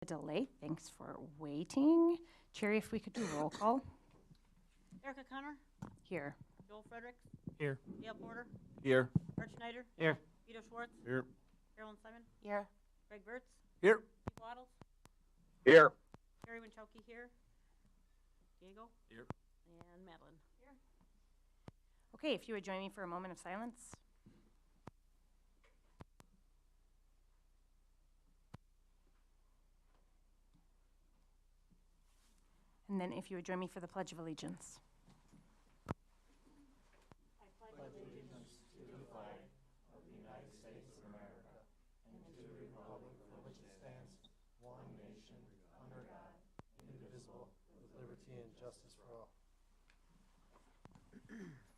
delay. Thanks for waiting. Cherry, if we could do roll call Erica Connor, here. Joel Fredericks, Here. Dale Porter, Here. Art Schneider, Here. Vito Schwartz, Here. Carolyn Simon, Here. Greg Wirtz, Here. Pete Waddles, Here. Terry Winchowski here, Diego, Here. and Madeline. Here. Okay, if you would join me for a moment of silence. And then if you would join me for the Pledge of Allegiance.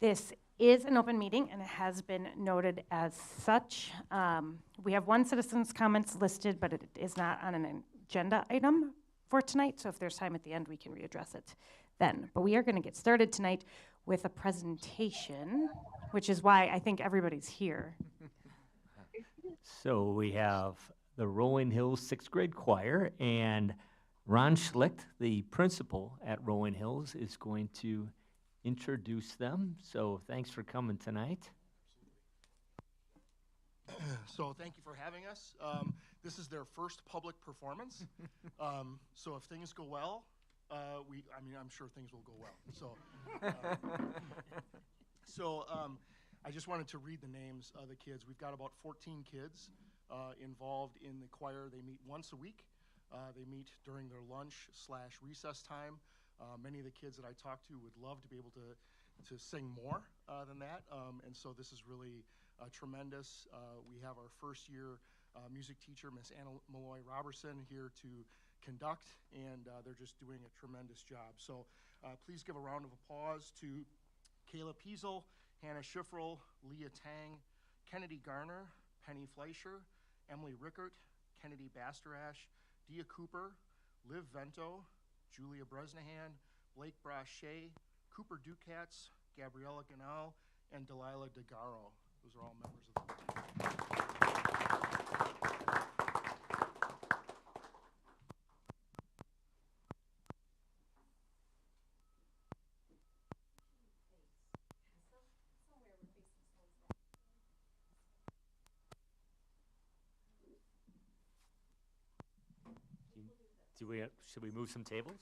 This is an open meeting, and it has been noted as such. We have one citizen's comments listed, but it is not on an agenda item for tonight, so if there's time at the end, we can readdress it then. But we are going to get started tonight with a presentation, which is why I think everybody's here. So we have the Rolling Hills sixth grade choir, and Ron Schlicht, the principal at Rolling Hills, is going to introduce them. So thanks for coming tonight. So thank you for having us. This is their first public performance. So if things go well, I'm sure things will go well. So I just wanted to read the names of the kids. We've got about 14 kids involved in the choir. They meet once a week. They meet during their lunch/recess time. Many of the kids that I talked to would love to be able to sing more than that, and so this is really tremendous. We have our first year music teacher, Miss Anna Malloy Robertson, here to conduct, and they're just doing a tremendous job. So please give a round of applause to Kayla Piesel, Hannah Schiffrel, Leah Tang, Kennedy Garner, Penny Fleischer, Emily Rickert, Kennedy Bastarash, Dia Cooper, Liv Vento, Julia Bresnahan, Blake Brachet, Cooper Ducats, Gabriella Ganal, and Delilah DeGaro. Those are all members of the team. Should we move some tables?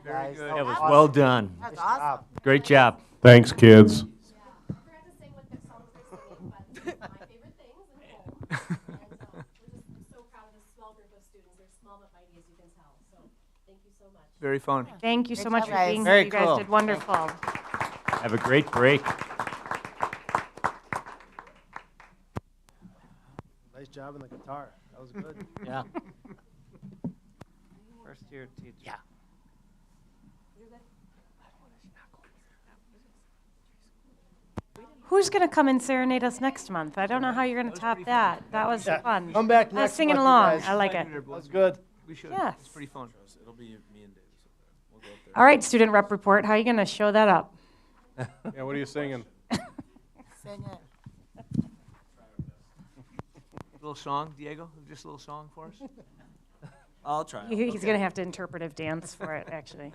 Very good. That was well done. That's awesome. Great job. Thanks, kids. I forgot to sing what the songs they're singing, but these are my favorite things in home. And I'm so proud of this small group of students. They're small but mighty, as you can tell. So thank you so much. Very fun. Thank you so much job, for guys. being Very here. You guys cool. did wonderful. Have a great break. Nice job on the guitar. That was good. Yeah. First year teacher. Yeah. Who's going to come and serenade us next month? I don't know how you're going to top that. That was fun. Come back I was next singing month, you along. guys. I like it. That was good. We should. Yes. It's pretty fun. It'll be me and Davis up there. We'll go up there. All right, student rep report. How are you going to show that up? Yeah, what are you singing? Sing it. Little song, Diego? Just a little song for us? I'll try. He's going to have to interpretive dance for it, actually.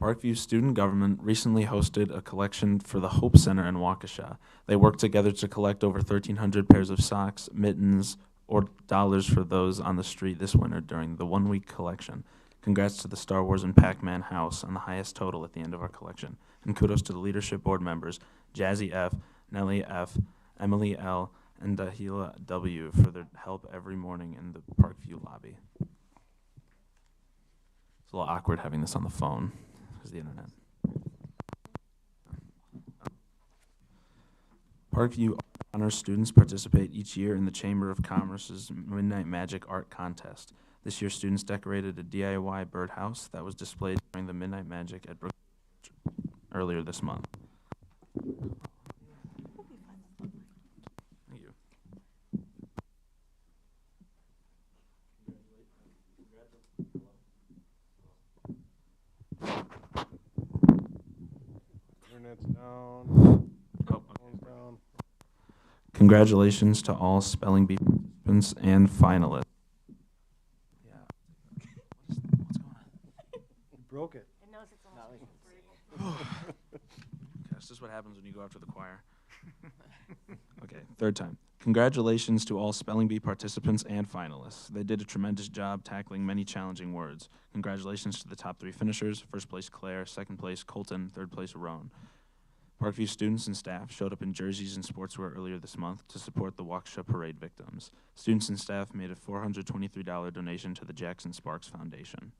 Parkview Student Government recently hosted a collection for the Hope Center in Waukesha. They worked together to collect over 1,300 pairs of socks, mittens, or dollars for those on the street this winter during the one-week collection. Congrats to the Star Wars and Pac-Man house on the highest total at the end of our collection. And kudos to the leadership board members, Jazzy F., Nellie F., Emily L., and Dahila W. for their help every morning in the Parkview lobby. It's a little awkward having this on the phone because of the internet. Parkview Honors students participate each year in the Chamber of Commerce's Midnight Magic Art Contest. This year, students decorated a DIY birdhouse that was displayed during the Midnight Magic at Brook earlier this month. Thank you. Internet's down. Oh, okay. Phone's down. Congratulations to all spelling bee participants and finalists. Yeah. What's going on? You broke it. It knows it's almost This is what happens when you go after the choir. Okay, third time. Congratulations to all spelling bee participants and finalists. They did a tremendous job tackling many challenging words. Congratulations to the top 3 finishers. First place, Claire. Second place, Colton. Third place, Roan. Parkview students and staff showed up in jerseys and sportswear earlier this month to support the Waukesha Parade victims. Students and staff made a $423 donation to the Jackson Sparks Foundation.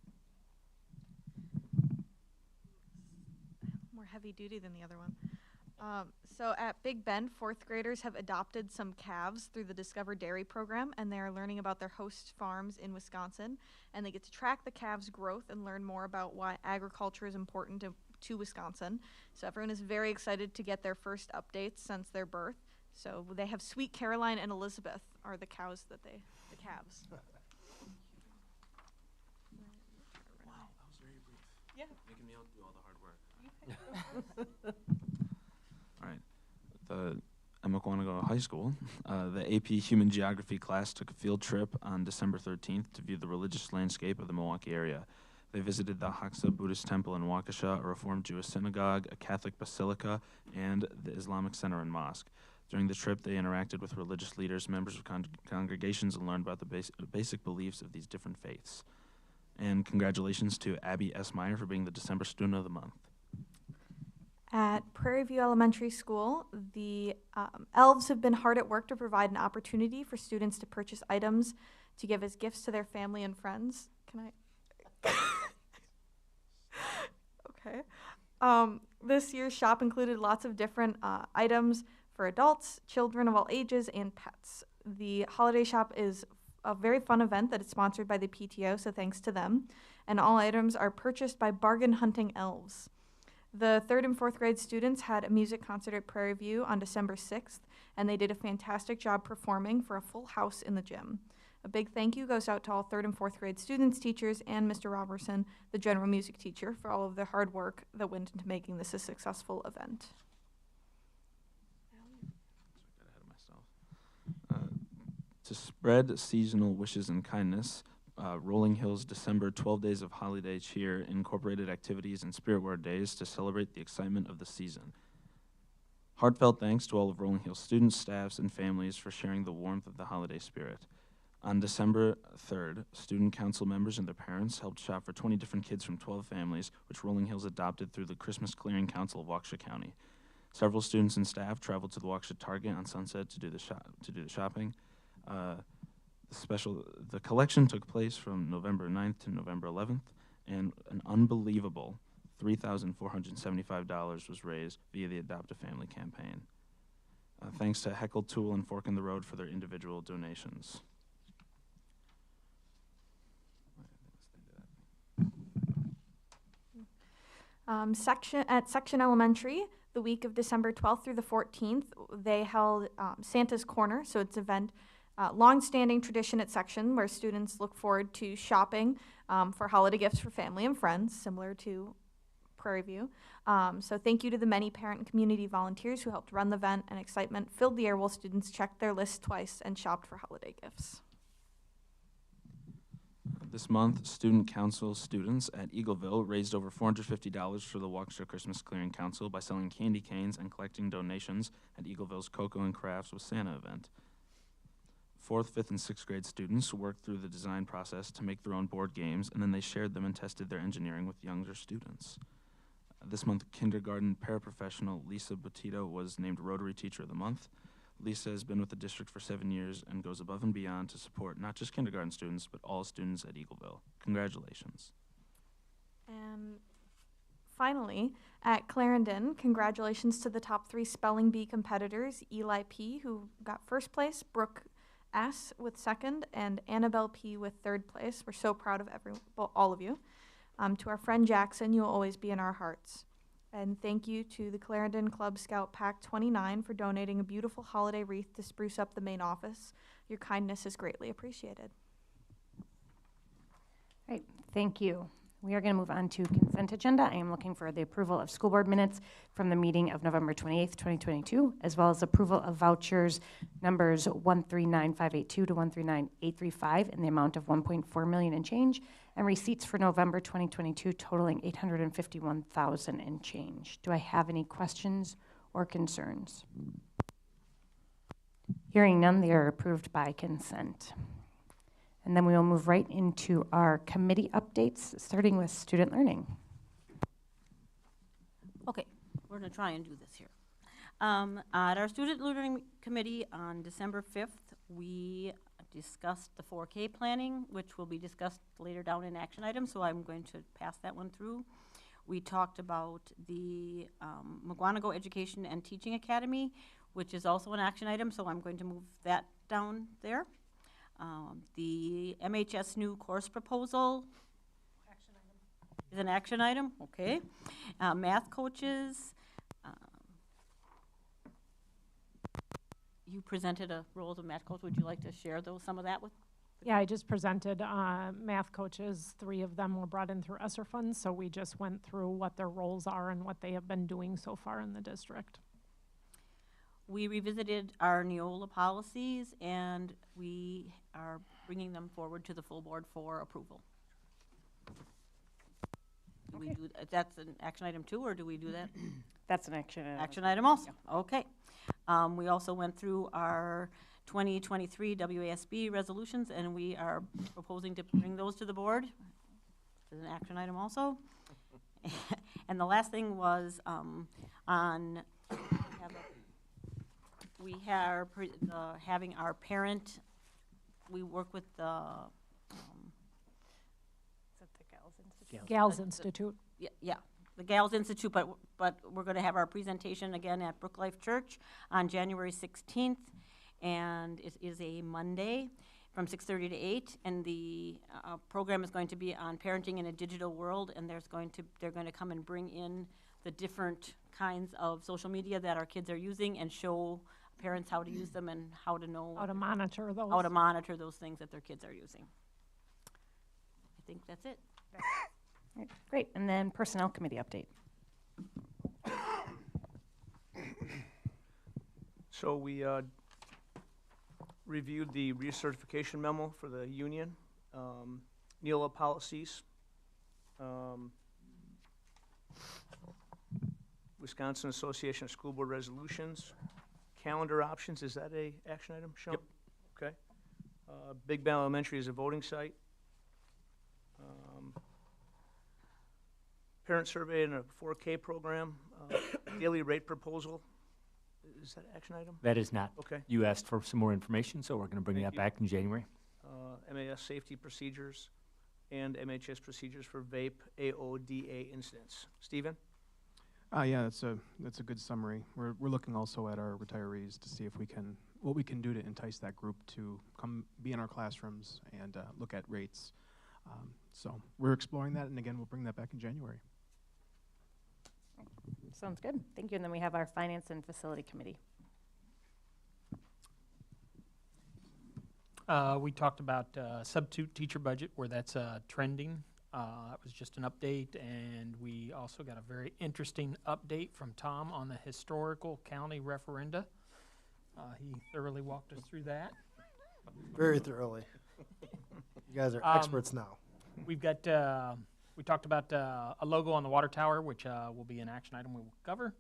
More heavy duty than the other one. So at Big Bend, 4th graders have adopted some calves through the Discover Dairy program, and they are learning about their host farms in Wisconsin, and they get to track the calves' growth and learn more about why agriculture is important to Wisconsin. So everyone is very excited to get their first updates since their birth. So they have Sweet Caroline and Elizabeth are the calves the calves. Wow, that was very brief. Yeah. Making me do all the hard work. All right. At Mukwonago High School, the AP Human Geography class took a field trip on December 13th to view the religious landscape of the Milwaukee area. They visited the Haksa Buddhist Temple in Waukesha, a Reformed Jewish synagogue, a Catholic basilica, and the Islamic Center and Mosque. During the trip, they interacted with religious leaders, members of congregations, and learned about the basic beliefs of these different faiths. And congratulations to Abby S. Meyer for being the December Student of the Month. At Prairie View Elementary School, the elves have been hard at work to provide an opportunity for students to purchase items to give as gifts to their family and friends. Can I? Okay. This year's shop included lots of different items for adults, children of all ages, and pets. The holiday shop is a very fun event that is sponsored by the PTO, so thanks to them. And all items are purchased by bargain hunting elves. The 3rd and 4th grade students had a music concert at Prairie View on December 6th, and they did a fantastic job performing for a full house in the gym. A big thank you goes out to all 3rd and 4th grade students, teachers, and Mr. Robertson, the general music teacher, for all of their hard work that went into making this a successful event. Got ahead of myself. To spread seasonal wishes and kindness, Rolling Hills December 12 Days of Holiday Cheer incorporated activities and Spiritware Days to celebrate the excitement of the season. Heartfelt thanks to all of Rolling Hills students, staffs, and families for sharing the warmth of the holiday spirit. On December 3rd, student council members and their parents helped shop for 20 different kids from 12 families, which Rolling Hills adopted through the Christmas Clearing Council of Waukesha County. Several students and staff traveled to the Waukesha Target on Sunset to do the shopping. The collection took place from November 9th to November 11th, and an unbelievable $3,475 was raised via the Adopt a Family campaign. Thanks to Heckle, Tool, and Fork in the Road for their individual donations. Section Elementary, the week of December 12th through the 14th, they held Santa's Corner. So it's an event, long-standing tradition at Section where students look forward to shopping for holiday gifts for family and friends, similar to Prairie View. So thank you to the many parent and community volunteers who helped run the event, and excitement filled the air while students checked their lists twice and shopped for holiday gifts. This month, student council students at Eagleville raised over $450 for the Waukesha Christmas Clearing Council by selling candy canes and collecting donations at Eagleville's Cocoa and Crafts with Santa event. 4th, 5th, and 6th grade students worked through the design process to make their own board games, and then they shared them and tested their engineering with younger students. This month, kindergarten paraprofessional Lisa Bottito was named Rotary Teacher of the Month. Lisa has been with the district for 7 years and goes above and beyond to support not just kindergarten students, but all students at Eagleville. Congratulations. And finally, at Clarendon, congratulations to the top 3 spelling bee competitors, Eli P., who got first place, Brooke S. with second, and Annabelle P. with third place. We're so proud of all of you. To our friend Jackson, you will always be in our hearts. And thank you to the Clarendon Club Scout Pack 29 for donating a beautiful holiday wreath to spruce up the main office. Your kindness is greatly appreciated. Great, thank you. We are going to move on to consent agenda. I am looking for the approval of school board minutes from the meeting of November 28th, 2022, as well as approval of vouchers numbers 139582 to 139835 in the amount of $1.4 million and change, and receipts for November 2022 totaling $851,000 and change. Do I have any questions or concerns? Hearing none, they are approved by consent. And then we will move right into our committee updates, starting with student learning. Okay, we're going to try and do this here. At our student learning committee on December 5th, we discussed the 4K planning, which will be discussed later down in action items, so I'm going to pass that one through. We talked about the Mukwonago Education and Teaching Academy, which is also an action item, so I'm going to move that down there. The MHS new course proposal is an action item, okay. Math coaches, you presented a role of math coach. Would you like to share some of that with? Yeah, I just presented math coaches. 3 of them were brought in through ESSER funds, so we just went through what their roles are and what they have been doing so far in the district. We revisited our Neola policies, and we are bringing them forward to the full board for approval. Do we do that's an action item too, or do we do that? That's an action item. Action item also, okay. We also went through our 2023 WASB resolutions, and we are proposing to bring those to the board. It's an action item also. And the last thing was we are having our parent, we work with the Is that the Gals Institute? Gals Institute. yeah, the Gals Institute, but we're going to have our presentation again at Brook Life Church on January 16th, and it is a Monday from 6:30 to 8, and the program is going to be on parenting in a digital world, and they're going to come and bring in the different kinds of social media that our kids are using and show parents how to use them and how to know How to monitor those. how to monitor those things that their kids are using. I think that's it. Right, great, and then personnel committee update. So we reviewed the recertification memo for the union, Neola policies, Wisconsin Association of School Board resolutions, calendar options. Is that a action item, Sean? Yep. Okay. Big Bend Elementary is a voting site. Parent survey and a 4K program, daily rate proposal. Is that action item? That is not. Okay. You asked for some more information, so we're going to bring Thank that you. back in January. MAS safety procedures and MHS procedures for vape AODA incidents. Stephen? Yeah, that's a good summary. We're looking also at our retirees to see if what we can do to entice that group to come be in our classrooms and look at rates. So we're exploring that, and again, we'll bring that back in January. Sounds good. Thank you. And then we have our Finance and Facility Committee. We talked about substitute teacher budget, where that's trending. It was just an update, and we also got a very interesting update from Tom on the historical county referenda. He thoroughly walked us through that. Very thoroughly. You guys are experts now. We've got, we talked about a logo on the water tower, which will be an action item we will cover.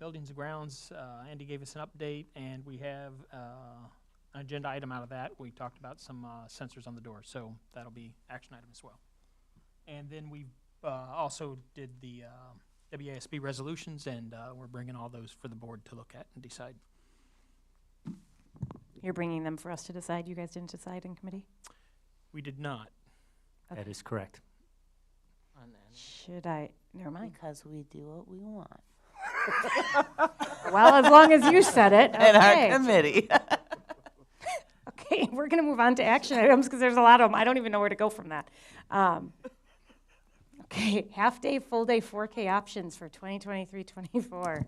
Buildings and grounds, Andy gave us an update, and we have an agenda item out of that. We talked about some sensors on the door, so that'll be action item as well. And then we also did the WASB resolutions, and we're bringing all those for the board to look at and decide. You're bringing them for us to decide. You guys didn't decide in committee? We did not. That is correct. Should I? Never mind. Because we do what we want. Well, as long as you said it. In Okay. our committee. Okay, we're going to move on to action items because there's a lot of them. I don't even know where to go from that. Okay, half-day, full-day 4K options for 2023-24.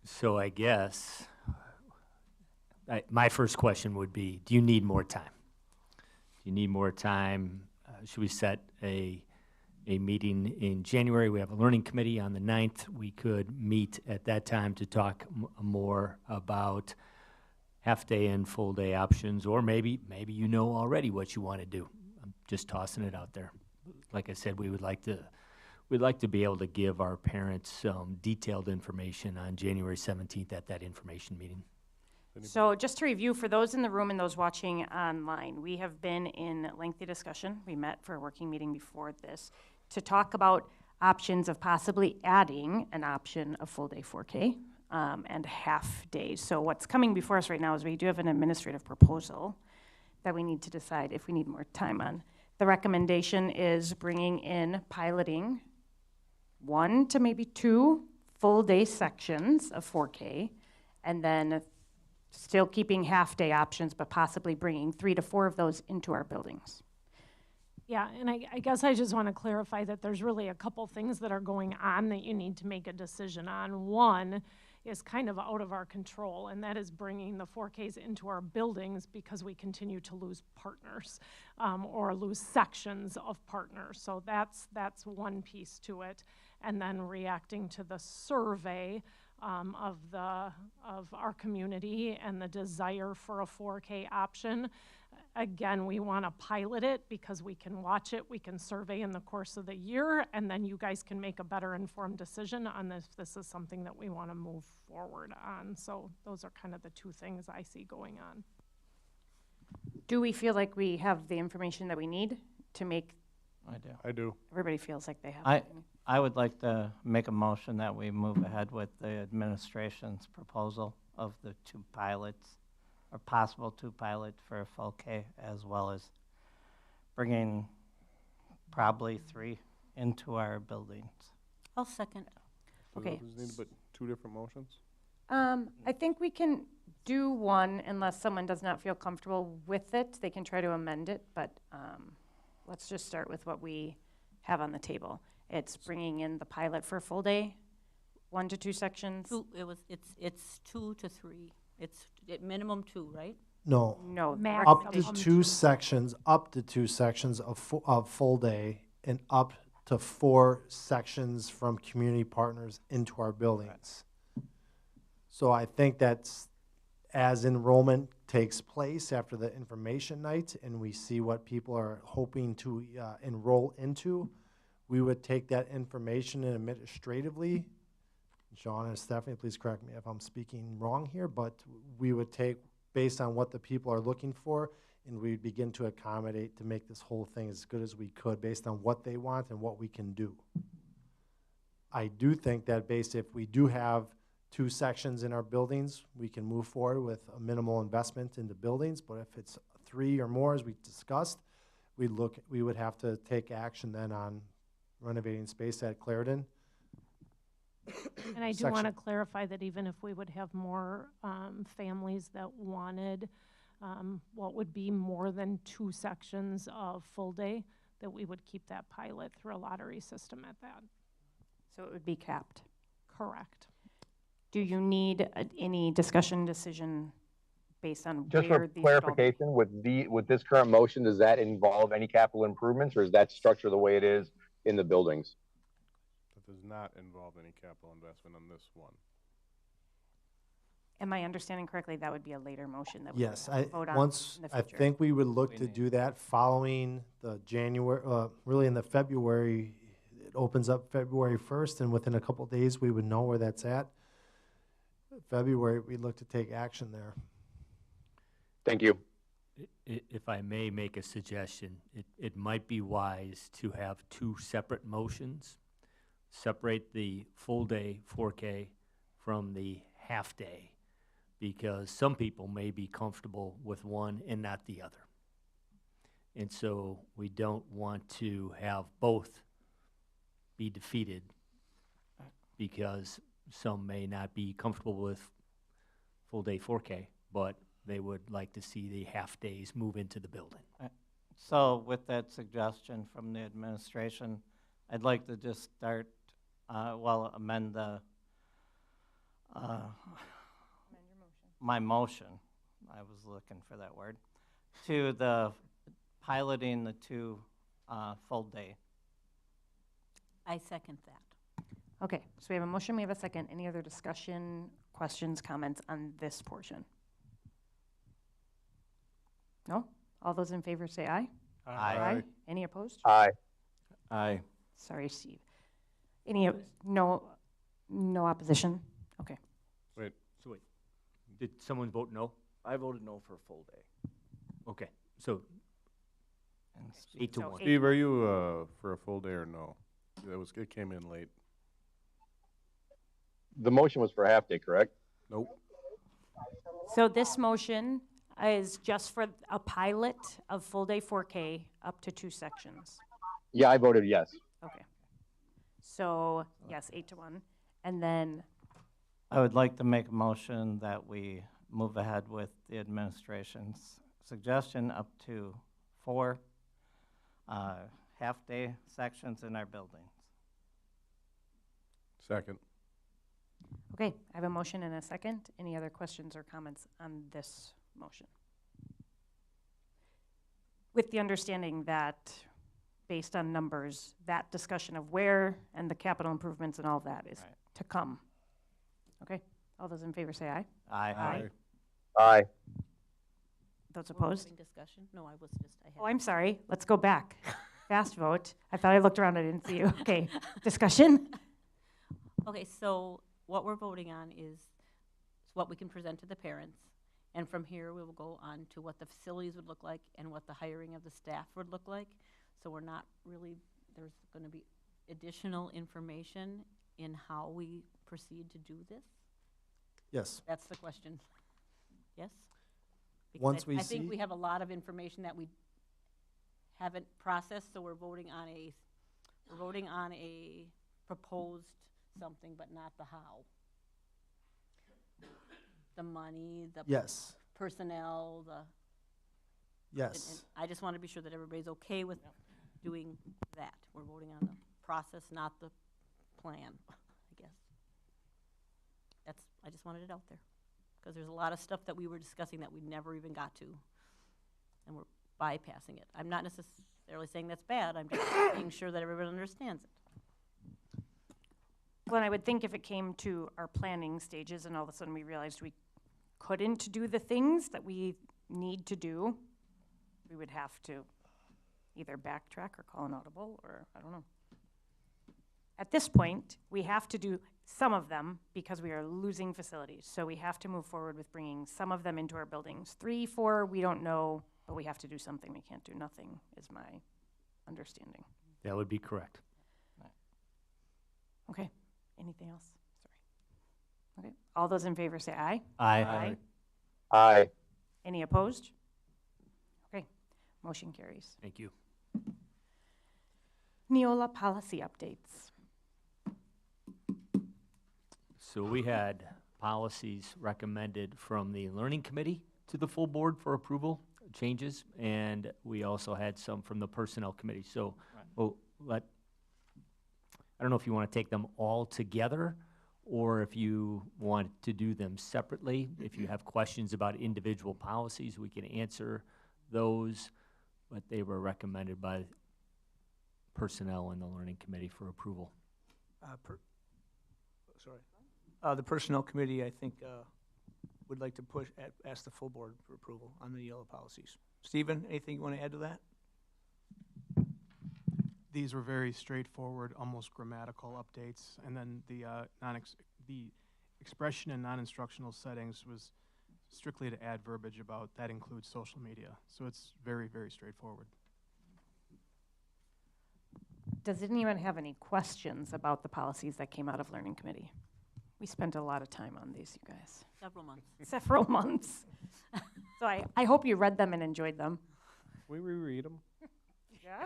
So I guess my first question would be, do you need more time? Do you need more time? Should we set a meeting in January? We have a learning committee on the 9th. We could meet at that time to talk more about half-day and full-day options, or maybe you know already what you want to do. I'm just tossing it out there. Like I said, we'd like to be able to give our parents some detailed information on January 17th at that information meeting. So just to review, for those in the room and those watching online, we have been in lengthy discussion. We met for a working meeting before this to talk about options of possibly adding an option of full-day 4K and half days. So what's coming before us right now is we do have an administrative proposal that we need to decide if we need more time on. The recommendation is bringing in piloting 1 to maybe 2 full-day sections of 4K, and then still keeping half-day options, but possibly bringing 3 to 4 of those into our buildings. Yeah, and I guess I just want to clarify that there's really a couple things that are going on that you need to make a decision on. One is kind of out of our control, and that is bringing the 4Ks into our buildings because we continue to lose partners or lose sections of partners. So that's one piece to it. And then reacting to the survey of our community and the desire for a 4K option. Again, we want to pilot it because we can watch it, we can survey in the course of the year, and then you guys can make a better informed decision on if this is something that we want to move forward on. So those are kind of the two things I see going on. Do we feel like we have the information that we need to make? I do. I do. Everybody feels like they have. I would like to make a motion that we move ahead with the administration's proposal of the 2 pilots, or possible 2 pilots for a full K, as well as bringing probably 3 into our buildings. I'll second. Okay. Does it need but 2 different motions? I think we can do one unless someone does not feel comfortable with it. They can try to amend it, but let's just start with what we have on the table. It's bringing in the pilot for a full day, 1 to 2 sections. It's 2 to 3. It's at minimum 2, right? No. No. Max Up to of 2 sections, of full day, and up to 4 sections from community partners into our buildings. So I think that's as enrollment takes place after the information night and we see what people are hoping to enroll into, we would take that information and administratively Sean and Stephanie, please correct me if I'm speaking wrong here, but we would take, based on what the people are looking for, and we'd begin to accommodate to make this whole thing as good as we could based on what they want and what we can do. I do think that if we do have 2 sections in our buildings, we can move forward with a minimal investment into buildings, but if it's 3 or more, as we discussed, we would have to take action then on renovating space at Clarendon. And I do want to clarify that even if we would have more families that wanted what would be more than 2 sections of full day, that we would keep that pilot through a lottery system at that. So it would be capped. Correct. Do you need any discussion decision based on Just where for these would all be? clarification, with this current motion, does that involve any capital improvements, or is that structure the way it is in the buildings? That does not involve any capital investment on this one. Am I understanding correctly? That would be a later motion that we would Yes, have to vote on in the I future. think we would look to do that following the January, really in the February, it opens up February 1st, and within a couple of days, we would know where that's at. February, we'd look to take action there. Thank you. If I may make a suggestion, it might be wise to have 2 separate motions. Separate the full day 4K from the half day, because some people may be comfortable with one and not the other. And so we don't want to have both be defeated because some may not be comfortable with full day 4K, but they would like to see the half days move into the building. So with that suggestion from the administration, I'd like to just start, amend the, my motion, I was looking for that word, to the piloting the 2 full day. I second that. Okay, so we have a motion, we have a second. Any other discussion, questions, comments on this portion? No? All those in favor say aye. Aye. Any opposed? Aye. Aye. Sorry, Steve. Any, no opposition? Okay. Wait, So wait, did someone vote no? I voted no for a full day. Okay, so And 8 to So 1. eight- Steve, are you it for a full day or no? It came in late. The motion was for a half day, correct? Nope. So this motion is just for a pilot of full day 4K up to 2 sections. Yeah, I voted yes. Okay. So, yes, 8 to 1. And then, I would like to make a motion that we move ahead with the administration's suggestion up to 4 half-day sections in our buildings. Second. okay, I have a motion and a second. Any other questions or comments on this motion? With the understanding that, based on numbers, that discussion of where and the capital improvements and all of that is Right. to come. Okay, all those in favor say aye. Aye. Aye. Those We're opposed? having discussion? No, I was just, I had. Oh, I'm sorry, let's go back. Fast vote. I thought I looked around, I didn't see you. Okay, discussion? Okay, so what we're voting on is what we can present to the parents. And from here, we will go on to what the facilities would look like and what the hiring of the staff would look like. So we're not really, there's going to be additional information in how we proceed to do this? Yes. That's the question. Yes? Because Once we I think see- we have a lot of information that we haven't processed, so we're voting on a proposed something, but not the how. The money, the Yes. personnel, the. Yes. And I just want to be sure that everybody's okay with doing that. We're voting on the process, not the plan, I guess. I just wanted it out there. Because there's a lot of stuff that we were discussing that we never even got to. And we're bypassing it. I'm not necessarily saying that's bad. I'm just making sure that everyone understands it. Well, and I would think if it came to our planning stages and all of a sudden we realized we couldn't do the things that we need to do, we would have to either backtrack or call an audible, or I don't know. At this point, we have to do some of them because we are losing facilities. So we have to move forward with bringing some of them into our buildings. 3, 4, we don't know, but we have to do something. We can't do nothing, is my understanding. That would be correct. Okay, anything else? Sorry. Okay, all those in favor say aye. Aye. Aye. Any opposed? Okay, motion carries. Thank you. Neola policy updates. So we had policies recommended from the Learning Committee to the full board for approval, changes, and we also had some from the Personnel Committee. So I don't know if you want to take them all together or if you want to do them separately. If you have questions about individual policies, we can answer those, but they were recommended by Personnel and the Learning Committee for approval. The Personnel Committee, I think, would like to ask the full board for approval on the yellow policies. Stephen, anything you want to add to that? These were very straightforward, almost grammatical updates, and then the expression in non-instructional settings was strictly to add verbiage about that includes social media. So it's very, very straightforward. Does anyone have any questions about the policies that came out of Learning Committee? We spent a lot of time on these, you guys. Several months. Several months. So I hope you read them and enjoyed them. We reread them. Yeah?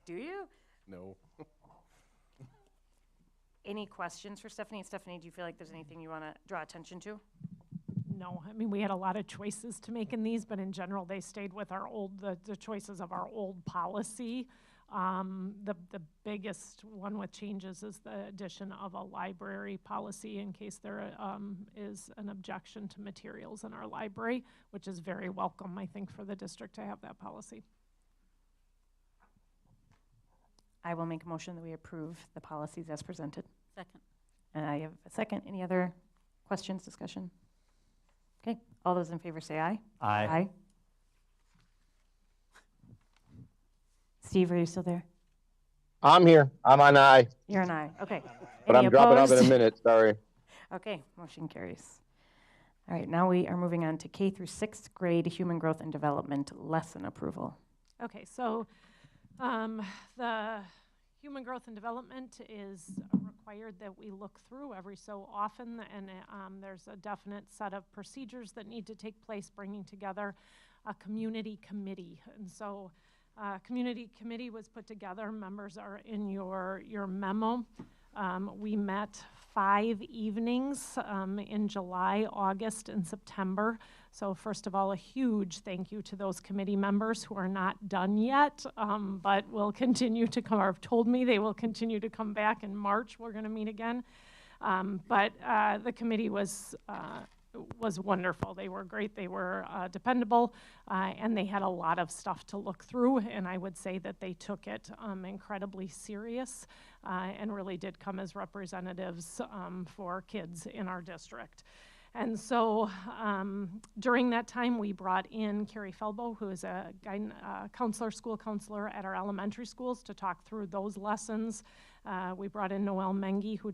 Do you? No. Any questions for Stephanie? Stephanie, do you feel like there's anything you want to draw attention to? No, I mean, we had a lot of choices to make in these, but in general, they stayed with our the choices of our old policy. The biggest one with changes is the addition of a library policy in case there is an objection to materials in our library, which is very welcome, I think, for the district to have that policy. I will make a motion that we approve the policies as presented. Second. And I have a second. Any other questions, discussion? Okay, all those in favor say aye. Aye. Steve, are you still there? I'm here. I'm on aye. You're an aye. Okay. But Any I'm dropping off in a opposed? minute. Sorry. Okay, motion carries. All right, now we are moving on to K through 6th grade human growth and development lesson approval. Okay, so the human growth and development is required that we look through every so often, and there's a definite set of procedures that need to take place, bringing together a community committee. And so community committee was put together. Members are in your memo. We met 5 evenings in July, August, and September. So first of all, a huge thank you to those committee members who are not done yet, but will continue to come, or have told me they will continue to come back in March. We're going to meet again. But the committee was wonderful. They were great. They were dependable, and they had a lot of stuff to look through, and I would say that they took it incredibly serious and really did come as representatives for kids in our district. And so during that time, we brought in Carrie Felbo, who is a school counselor at our elementary schools, to talk through those lessons. We brought in Noelle Mengi, who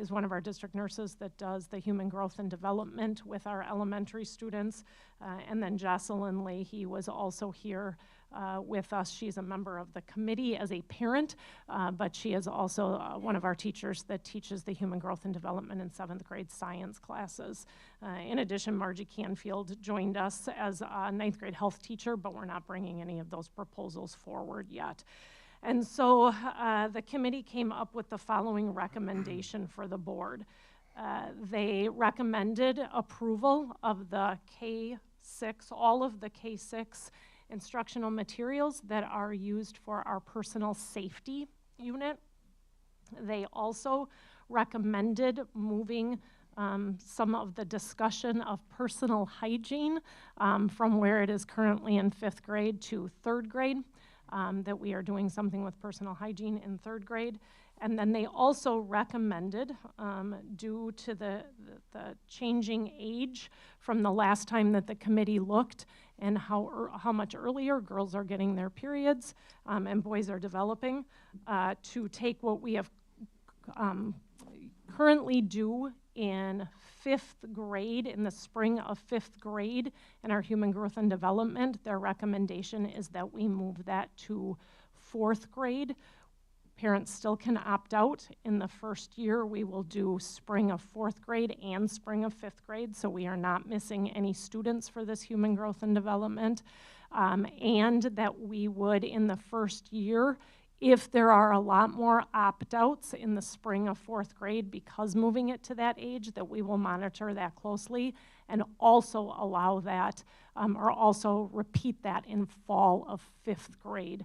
is one of our district nurses that does the human growth and development with our elementary students. And then Jocelyn Leahy was also here with us. She's a member of the committee as a parent, but she is also one of our teachers that teaches the human growth and development in 7th grade science classes. In addition, Margie Canfield joined us as a 9th grade health teacher, but we're not bringing any of those proposals forward yet. And so the committee came up with the following recommendation for the board. They recommended approval of the K6, all of the K6 instructional materials that are used for our personal safety unit. They also recommended moving some of the discussion of personal hygiene from where it is currently in 5th grade to 3rd grade, that we are doing something with personal hygiene in 3rd grade. And then they also recommended, due to the changing age from the last time that the committee looked and how much earlier girls are getting their periods and boys are developing, to take what we have um, currently due in 5th grade, in the spring of 5th grade in our human growth and development. Their recommendation is that we move that to 4th grade. Parents still can opt out. In the first year, we will do spring of 4th grade and spring of 5th grade, so we are not missing any students for this human growth and development. And that we would, in the first year, if there are a lot more opt-outs in the spring of 4th grade because moving it to that age, that we will monitor that closely and also allow that, or also repeat that in fall of 5th grade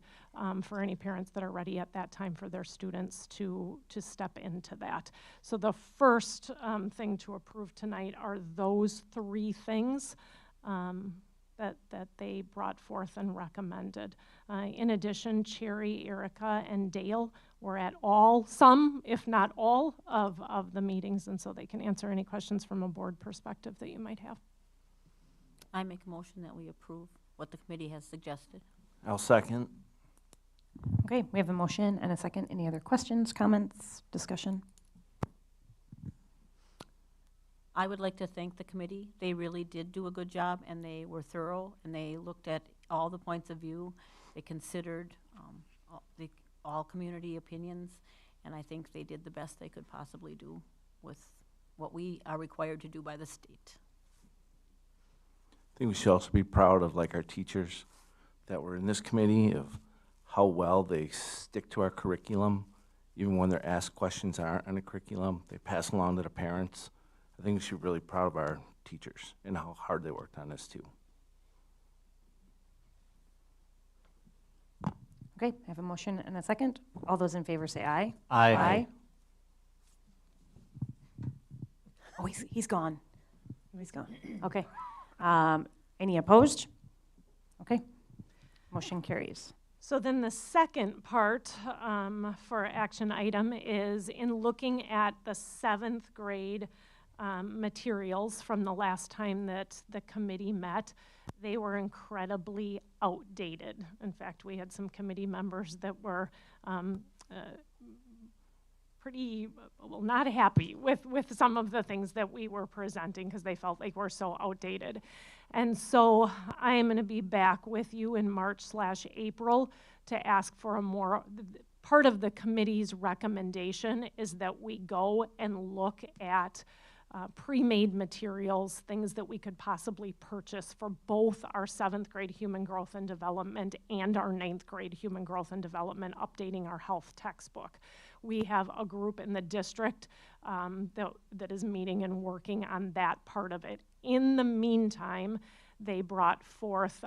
for any parents that are ready at that time for their students to step into that. So the first thing to approve tonight are those 3 things that they brought forth and recommended. In addition, Cherry, Erica, and Dale were at some, if not all, of the meetings, and so they can answer any questions from a board perspective that you might have. I make a motion that we approve what the committee has suggested. I'll second. Okay, we have a motion and a second. Any other questions, comments, discussion? I would like to thank the committee. They really did do a good job, and they were thorough, and they looked at all the points of view. They considered all community opinions, and I think they did the best they could possibly do with what we are required to do by the state. I think we should also be proud of our teachers that were in this committee, of how well they stick to our curriculum. Even when they're asked questions that aren't on the curriculum, they pass along to the parents. I think we should be really proud of our teachers and how hard they worked on this too. Okay, I have a motion and a second. All those in favor say aye. Aye. Aye. Oh, he's gone. He's gone. Okay. Any opposed? Okay. Motion carries. So then the second part for action item is in looking at the 7th grade materials from the last time that the committee met. They were incredibly outdated. In fact, we had some committee members that were pretty, well, not happy with some of the things that we were presenting because they felt like we're so outdated. And so I am going to be back with you in March/April to ask for a more, part of the committee's recommendation is that we go and look at pre-made materials, things that we could possibly purchase for both our 7th grade human growth and development and our 9th grade human growth and development, updating our health textbook. We have a group in the district that is meeting and working on that part of it. In the meantime, they brought forth,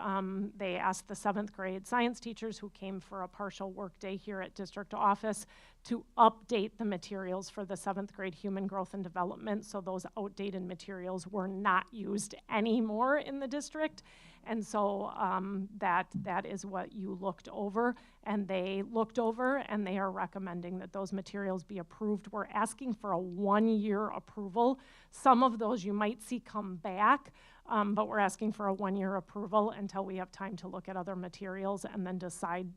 they asked the 7th grade science teachers who came for a partial work day here at district office to update the materials for the 7th grade human growth and development, so those outdated materials were not used anymore in the district. And so that is what you looked over, and they looked over and they are recommending that those materials be approved. We're asking for a 1-year approval. Some of those you might see come back, but we're asking for a 1-year approval until we have time to look at other materials and then decide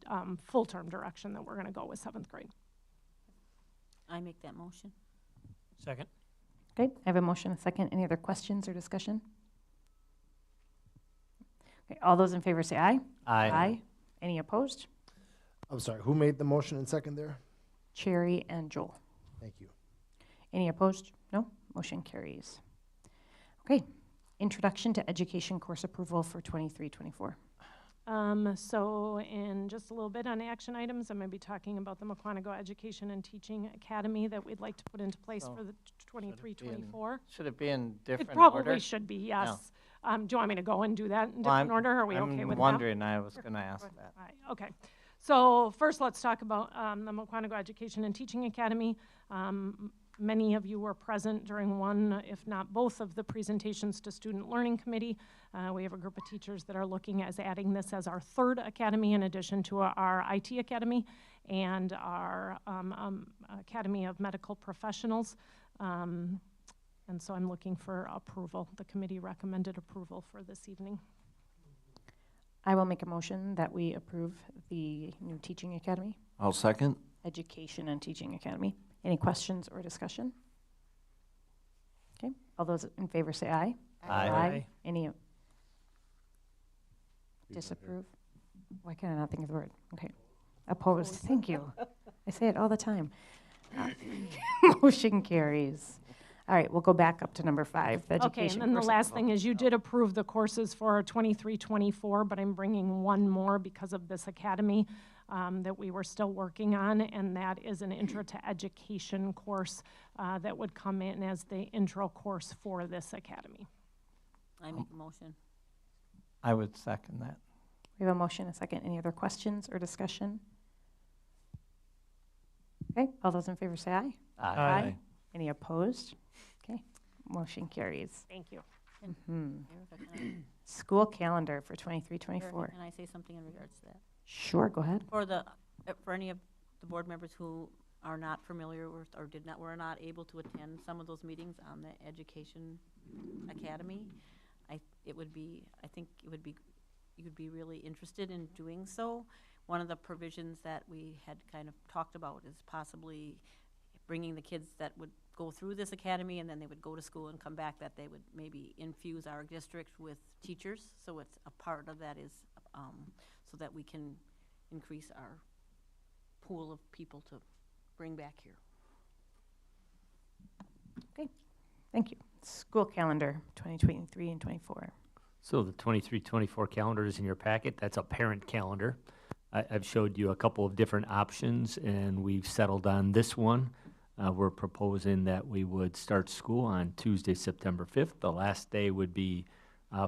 full-term direction that we're going to go with 7th grade. I make that motion. Second. Okay, I have a motion and a second. Any other questions or discussion? Okay, all those in favor say aye. Aye. Aye. Any opposed? I'm sorry, who made the motion and second there? Cherry and Joel. Thank you. Any opposed? No. Motion carries. Okay, introduction to education course approval for 23-24. So in just a little bit on action items, I'm going to be talking about the Mukwonago Education and Teaching Academy that we'd like to put into place for the 23-24. Should it be in different It probably order? should be, yes. Do you want me to go and do that in Well, different order? Are we okay I'm with wondering, that? I was going to ask that. All right, okay. So first, let's talk about the Mukwonago Education and Teaching Academy. Many of you were present during one, if not both, of the presentations to Student Learning Committee. We have a group of teachers that are looking at adding this as our 3rd academy in addition to our IT Academy and our Academy of Medical Professionals. And so I'm looking for approval. The committee recommended approval for this evening. I will make a motion that we approve the new teaching academy. I'll second. Education and Teaching Academy. Any questions or discussion? Okay, all those in favor say aye. Aye. Any He's not here. disapprove? Why can I not think of the word? Okay. Opposed, thank you. I say it all the time. Motion carries. All right, we'll go back up to number 5, the Okay, education. and then the course- last thing is you did approve the courses for 23-24, but I'm bringing one more because of this academy that we were still working on, and that is an intro to education course that would come in as the intro course for this academy. I make a motion. I would second that. We have a motion, a second. Any other questions or discussion? Okay, all those in favor say aye. Aye. Any opposed? Okay, motion carries. Thank you. Mhm. Erica, can School calendar for I- 23-24. Erica, can I say something in regards to that? Sure, go ahead. For any of the board members who are not familiar with, or were not able to attend some of those meetings on the Education Academy, I think you would be really interested in doing so. One of the provisions that we had kind of talked about is possibly bringing the kids that would go through this academy and then they would go to school and come back, that they would maybe infuse our district with teachers. So it's a part of that is so that we can increase our pool of people to bring back here. Okay, thank you. School calendar 2023 and 24. So the 23-24 calendar is in your packet. That's a parent calendar. I've showed you a couple of different options, and we've settled on this one. We're proposing that we would start school on Tuesday, September 5th. The last day would be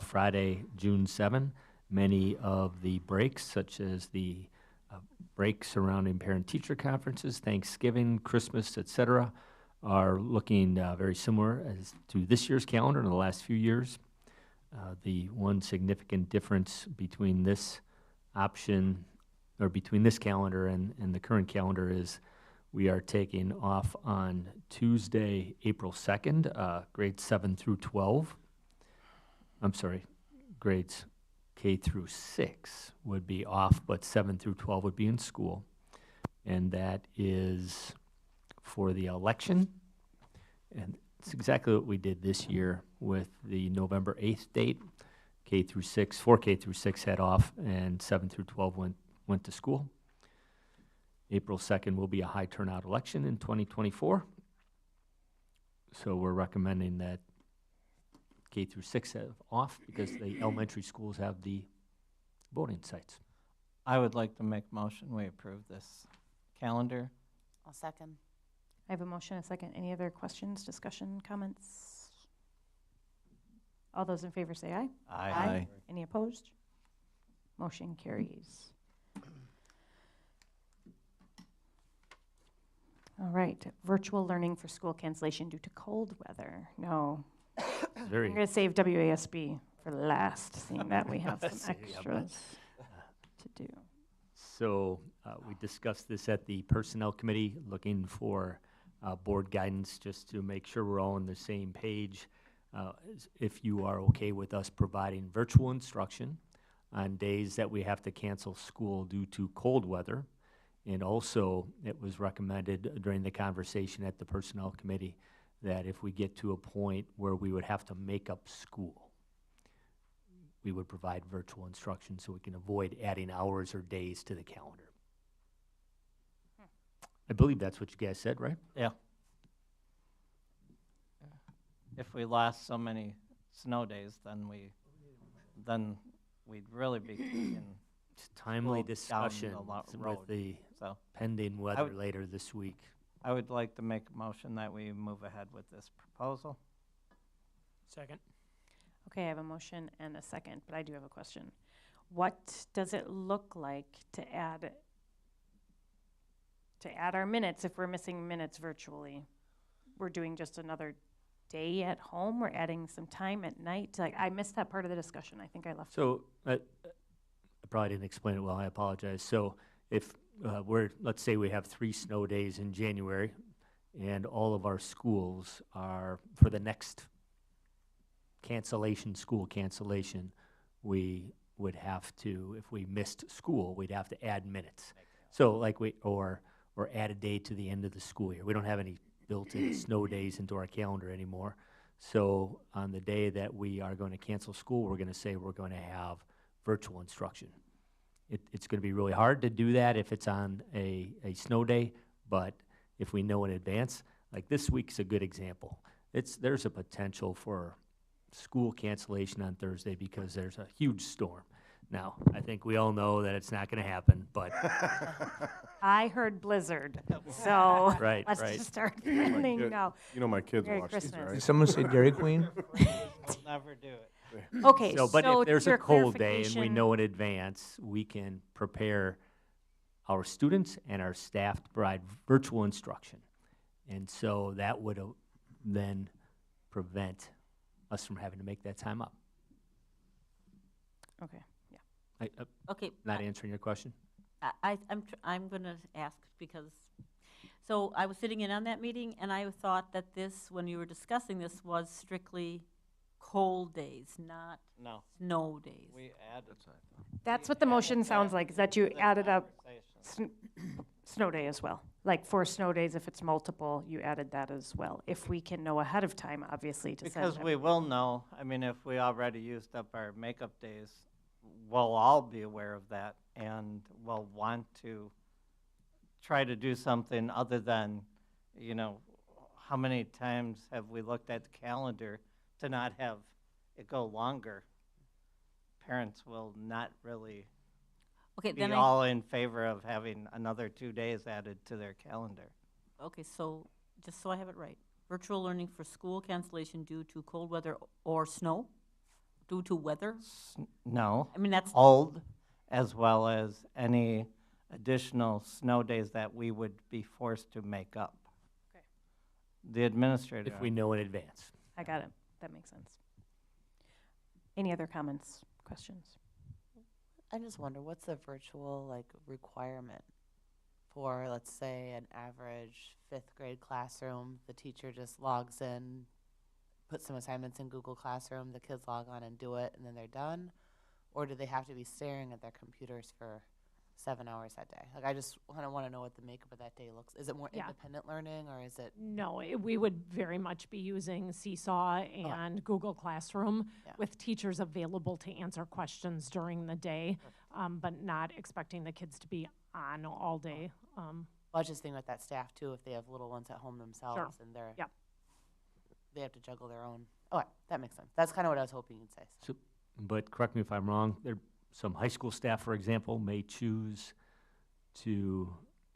Friday, June 7. Many of the breaks, such as the breaks surrounding parent-teacher conferences, Thanksgiving, Christmas, etc., are looking very similar as to this year's calendar in the last few years. The one significant difference between this option, or between this calendar and the current calendar, is we are taking off on Tuesday, April 2nd, grades 7 through 12. I'm sorry, grades K through 6 would be off, but 7 through 12 would be in school. And that is for the election. And it's exactly what we did this year with the November 8th date. K through 6, 4K through 6 head off, and 7 through 12 went to school. April 2nd will be a high turnout election in 2024. So we're recommending that K through 6 have off because the elementary schools have the voting sites. I would like to make a motion, we approve this calendar. I'll second. I have a motion, a second. Any other questions, discussion, comments? All those in favor say aye. Aye. Any opposed? Motion carries. All right, virtual learning for school cancellation due to cold weather. No, Very I'm going to save WASB for last, seeing that we have some Yeah, extras to do. So we discussed this at the Personnel Committee, looking for board guidance just to make sure we're all on the same page. If you are okay with us providing virtual instruction on days that we have to cancel school due to cold weather. And also, it was recommended during the conversation at the Personnel Committee that if we get to a point where we would have to make up school, we would provide virtual instruction so we can avoid adding hours or days to the calendar. I believe that's what you guys said, right? Yeah. If we lost so many snow days, then we'd really be in It's timely Well, discussion down the with road, the so pending weather would- later this week. I would like to make a motion that we move ahead with this proposal. Second. Okay, I have a motion and a second, but I do have a question. What does it look like to add our minutes if we're missing minutes virtually? We're doing just another day at home? We're adding some time at night? Like, I missed that part of the discussion. I think I left. So I probably didn't explain it well. I apologize. So if let's say we have 3 snow days in January, and all of our schools are, for the next school cancellation, we would have to, if we missed school, we'd have to add minutes. So like or add a day to the end of the school year. We don't have any built-in snow days into our calendar anymore. So on the day that we are going to cancel school, we're going to say we're going to have virtual instruction. It's going to be really hard to do that if it's on a snow day, but if we know in advance, like this week's a good example. There's a potential for school cancellation on Thursday because there's a huge storm. Now, I think we all know that it's not going to happen, but I heard blizzard, so Right, let's right. just start You know, my planning kid- now. you know my kids Merry watch these, Christmas. right? Did someone say Dairy Queen? We'll never do it. Okay, So, but so if there's to your a cold day and we clarification- know in advance, we can prepare our students and our staff to provide virtual instruction. And so that would then prevent us from having to make that time up. Okay, yeah. Okay. Not answering your question? I'm gonna ask because, so I was sitting in on that meeting and I thought that this, when you were discussing this, was strictly cold days, not No. snow days. We added. That's what the motion sounds like, is that you added up snow day as well. Like for snow days, if it's multiple, you added that as well. If we can know ahead of time, obviously, to set Because up. we will know, I mean, if we already used up our makeup days, we'll all be aware of that and we'll want to try to do something other than, you know, how many times have we looked at the calendar to not have it go longer? Parents will not really Okay, be then all in favor of having another 2 days added to their calendar. Okay, so, just so I have it right, virtual learning for school cancellation due to cold weather or snow? Due to weather? No. I mean, that's. Cold, as well as any additional snow days that we would be forced to make up. Okay. The administrator. If we know in advance. I got it. That makes sense. Any other comments, questions? I just wonder, what's the virtual requirement for, let's say, an average 5th grade classroom? The teacher just logs in, puts some assignments in Google Classroom, the kids log on and do it, and then they're done? Or do they have to be staring at their computers for 7 hours that day? Like, I just kind of want to know what the makeup of that day looks. Is it more independent learning, or is it? No, we would very much be using Seesaw and Google Classroom with teachers available to answer questions during the day, but not expecting the kids to be on all day. Well, I was just thinking with that staff too, if they have little ones at home themselves and they have to juggle their own. Oh, that makes sense. That's kind of what I was hoping you'd say. So, but correct me if I'm wrong, some high school staff, for example, may choose to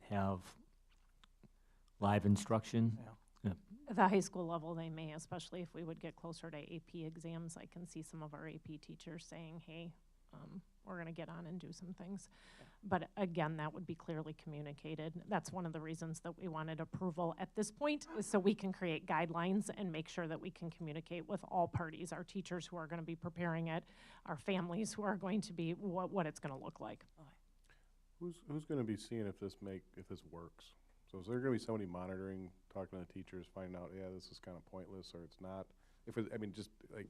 have live instruction. Yeah. At the high school level, they may, especially if we would get closer to AP exams. I can see some of our AP teachers saying, hey, we're going to get on and do some things. But again, that would be clearly communicated. That's one of the reasons that we wanted approval at this point, is so we can create guidelines and make sure that we can communicate with all parties, our teachers who are going to be preparing it, our families who are going to be, what it's going to look like. Who's going to be seeing if this works? So is there going to be somebody monitoring, talking to the teachers, finding out, yeah, this is kind of pointless or it's not? I mean, just like,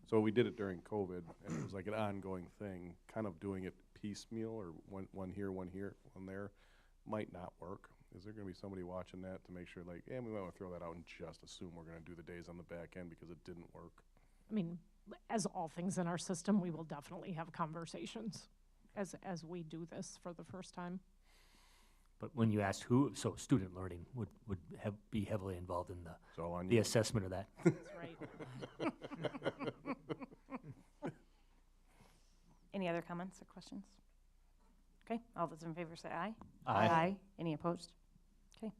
so we did it during COVID, and it was like an ongoing thing. Kind of doing it piecemeal, or one here, one there, might not work. Is there going to be somebody watching that to make sure, like, yeah, we might want to throw that out and just assume we're going to do the days on the back end because it didn't work? I mean, as all things in our system, we will definitely have conversations as we do this for the first time. But when you asked who, so student learning would be heavily involved in the assessment of that. That's right. Any other comments or questions? Okay, all those in favor say aye. Aye. Any opposed? Okay,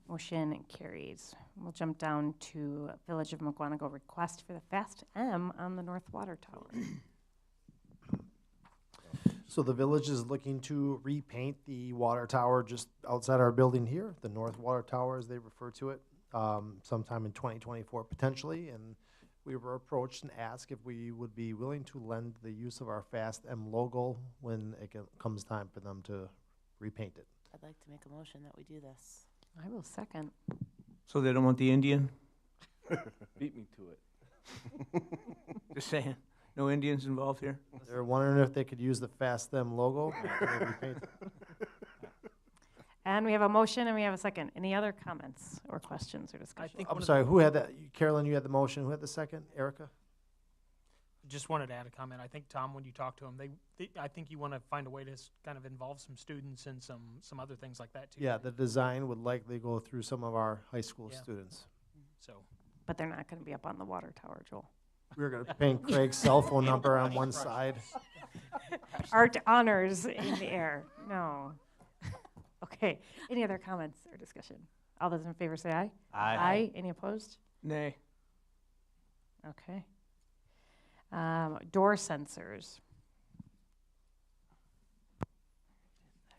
motion carries. We'll jump down to Village of Mukwonago request for the Fast M on the North Water Tower. So the village is looking to repaint the water tower just outside our building here, the North Water Tower as they refer to it, sometime in 2024 potentially. And we were approached and asked if we would be willing to lend the use of our Fast M logo when it comes time for them to repaint it. I'd like to make a motion that we do this. I will second. So they don't want the Indian? Beat me to it. Just saying. No Indians involved here? They're wondering if they could use the Fast M logo. And we have a motion and we have a second. Any other comments or questions or discussion? I'm sorry, who had that? Carolyn, you had the motion. Who had the second? Erica? Just wanted to add a comment. I think, Tom, when you talk to them, I think you want to find a way to kind of involve some students and some other things like that too. Yeah, the design would likely go through some of our high school students. So, But they're not going to be up on the water tower, Joel. We're going to paint Craig's cell phone number on one side. Art honors in the air. No. Okay. Any other comments or discussion? All those in favor say aye. Aye. Aye. Any opposed? Nay. Okay. Door sensors.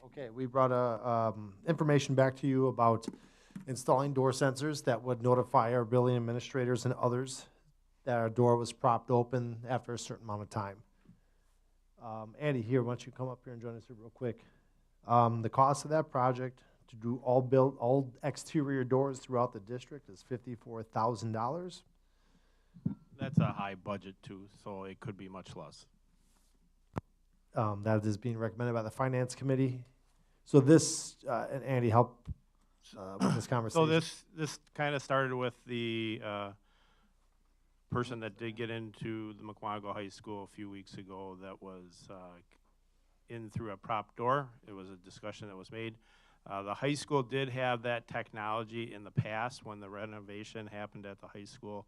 Okay, we brought information back to you about installing door sensors that would notify our building administrators and others that our door was propped open after a certain amount of time. Andy, here, why don't you come up here and join us here real quick. The cost of that project to do all exterior doors throughout the district is $54,000. That's a high budget too, so it could be much less. That is being recommended by the Finance Committee. So this, and Andy, help with this conversation. So this kind of started with the person that did get into the Mukwonago High School a few weeks ago that was in through a prop door. It was a discussion that was made. The high school did have that technology in the past when the renovation happened at the high school,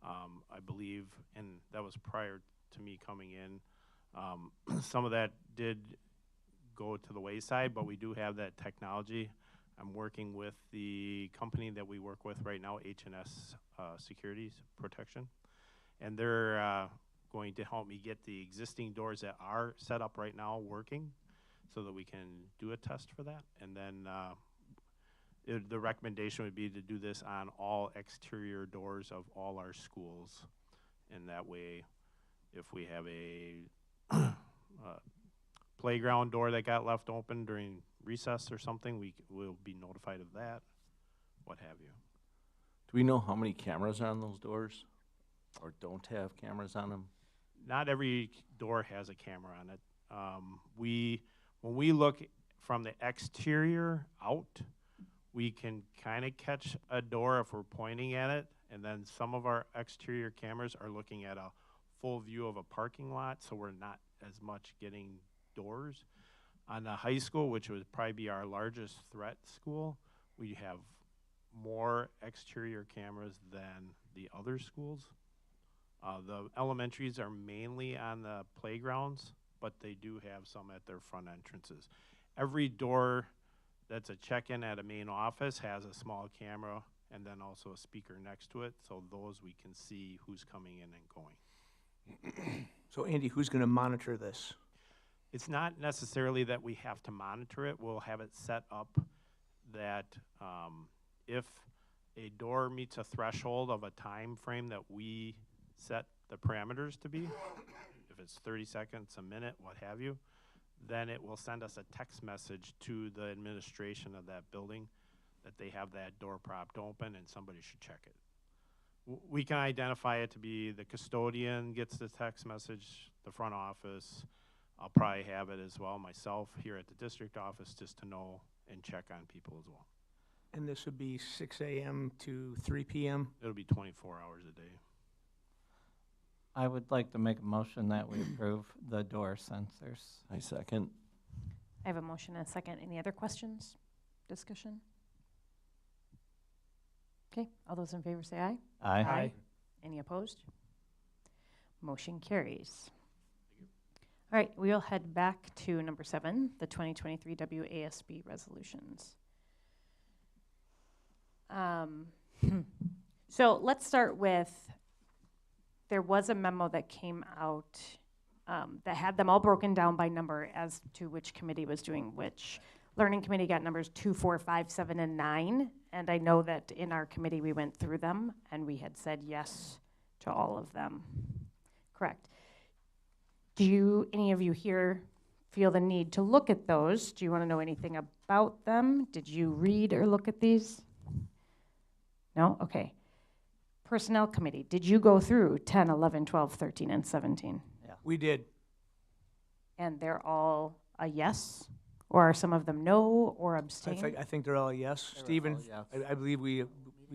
I believe, and that was prior to me coming in. Some of that did go to the wayside, but we do have that technology. I'm working with the company that we work with right now, H&S Securities Protection, and they're going to help me get the existing doors that are set up right now working so that we can do a test for that. And then the recommendation would be to do this on all exterior doors of all our schools. And that way, if we have a playground door that got left open during recess or something, we will be notified of that, what have you. Do we know how many cameras are on those doors or don't have cameras on them? Not every door has a camera on it. When we look from the exterior out, we can kind of catch a door if we're pointing at it, and then some of our exterior cameras are looking at a full view of a parking lot, so we're not as much getting doors. On the high school, which would probably be our largest threat school, we have more exterior cameras than the other schools. The elementaries are mainly on the playgrounds, but they do have some at their front entrances. Every door that's a check-in at a main office has a small camera and then also a speaker next to it, so those we can see who's coming in and going. So Andy, who's going to monitor this? It's not necessarily that we have to monitor it. We'll have it set up that if a door meets a threshold of a time frame that we set the parameters to be, if it's 30 seconds, a minute, what have you, then it will send us a text message to the administration of that building that they have that door propped open and somebody should check it. We can identify it to be the custodian gets the text message, the front office. I'll probably have it as well myself here at the district office just to know and check on people as well. And this would be 6 a.m. to 3 p.m.? It'll be 24 hours a day. I would like to make a motion that we approve the door sensors. I second. I have a motion and a second. Any other questions, discussion? Okay, all those in favor say aye. Aye. Aye. Any opposed? Motion carries. All right, we'll head back to number 7, the 2023 WASB resolutions. So let's start with, there was a memo that came out that had them all broken down by number as to which committee was doing which. Learning committee got numbers 2, 4, 5, 7, and 9. And I know that in our committee we went through them and we had said yes to all of them. Correct. Do any of you here feel the need to look at those? Do you want to know anything about them? Did you read or look at these? No? Okay. Personnel committee, did you go through 10, 11, 12, 13, and 17? We did. And they're all a yes Or are some of them no or abstain? I think they're all yes. They were Stephen, all yes. I believe we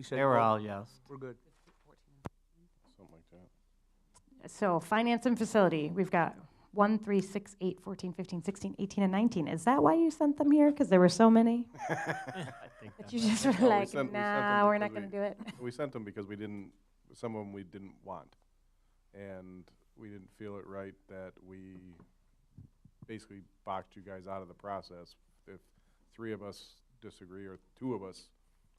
said. They were no. all yes. We're good. Something like that. So finance and facility, we've got 1, 3, 6, 8, 14, 15, 16, 18, and 19. Is that why you sent them here? Because there were so many? I think That that you might- just were No, we like, sent them nah, we're not because going to do it. We sent them because we didn't, some of them we didn't want. And we didn't feel it right that we basically boxed you guys out of the process. If 3 of us disagree or 2 of us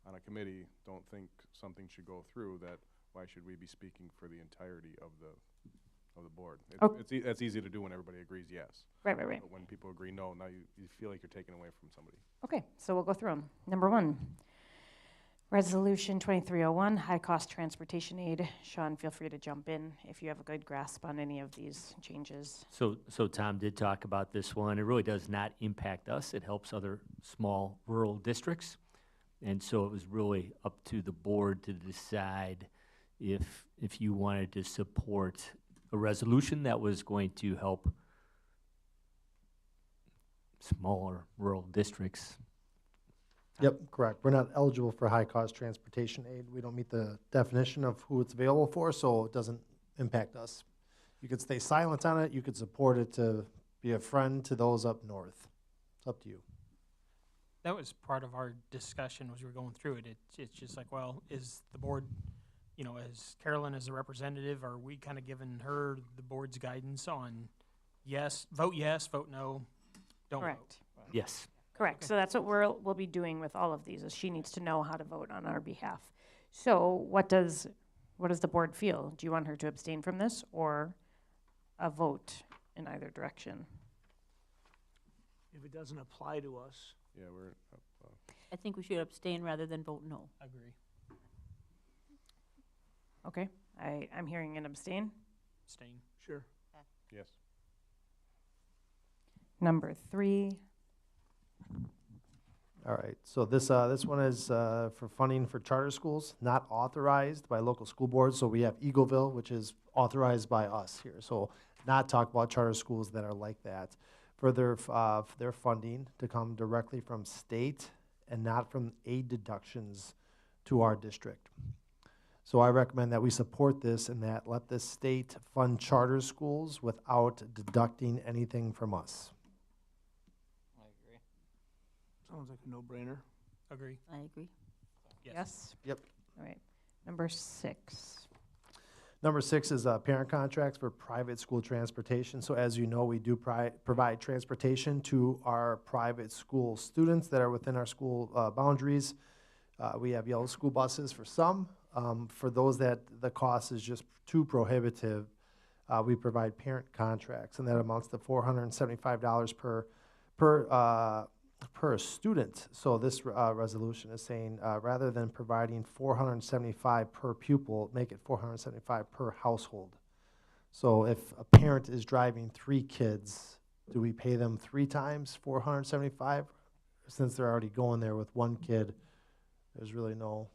on a committee don't think something should go through, that why should we be speaking for the entirety of the board? Oh. That's easy to do when everybody agrees yes. Right, right, right. But when people agree no, now you feel like you're taking away from somebody. Okay, so we'll go through them. Number 1, Resolution 2301, high-cost transportation aid. Sean, feel free to jump in if you have a good grasp on any of these changes. So Tom did talk about this one. It really does not impact us. It helps other small rural districts. And so it was really up to the board to decide if you wanted to support a resolution that was going to help smaller rural districts. Yep, correct. We're not eligible for high-cost transportation aid. We don't meet the definition of who it's available for, so it doesn't impact us. You could stay silent on it. You could support it to be a friend to those up north. It's up to you. That was part of our discussion as we were going through it. It's just like, well, is the board, you know, as Carolyn as a representative, are we kind of giving her the board's guidance on yes, vote no, don't Correct. vote? Yes. Correct. Okay. So that's what we'll be doing with all of these, is she needs to know how to vote on our behalf. So what does the board feel? Do you want her to abstain from this or a vote in either direction? If it doesn't apply to us, Yeah, we're, I think we should abstain rather than vote no. Agree. Okay, I'm hearing an abstain. Abstain. sure. yes. Number 3, All right, so this one is for funding for charter schools, not authorized by local school boards. So we have Eagleville, which is authorized by us here. So not talk about charter schools that are like that. For their funding to come directly from state and not from aid deductions to our district. So I recommend that we support this and that let the state fund charter schools without deducting anything from us. I agree. Sounds like a no-brainer. Agree. I agree. yes? Yep. All right. Number 6. Number 6 is parent contracts for private school transportation. So as you know, we do provide transportation to our private school students that are within our school boundaries. We have yellow school buses for some. For those that the cost is just too prohibitive, we provide parent contracts, and that amounts to $475 per student. So this resolution is saying rather than providing $475 per pupil, make it $475 per household. So if a parent is driving 3 kids, do we pay them 3 times $475? Since they're already going there with 1 kid, there's really no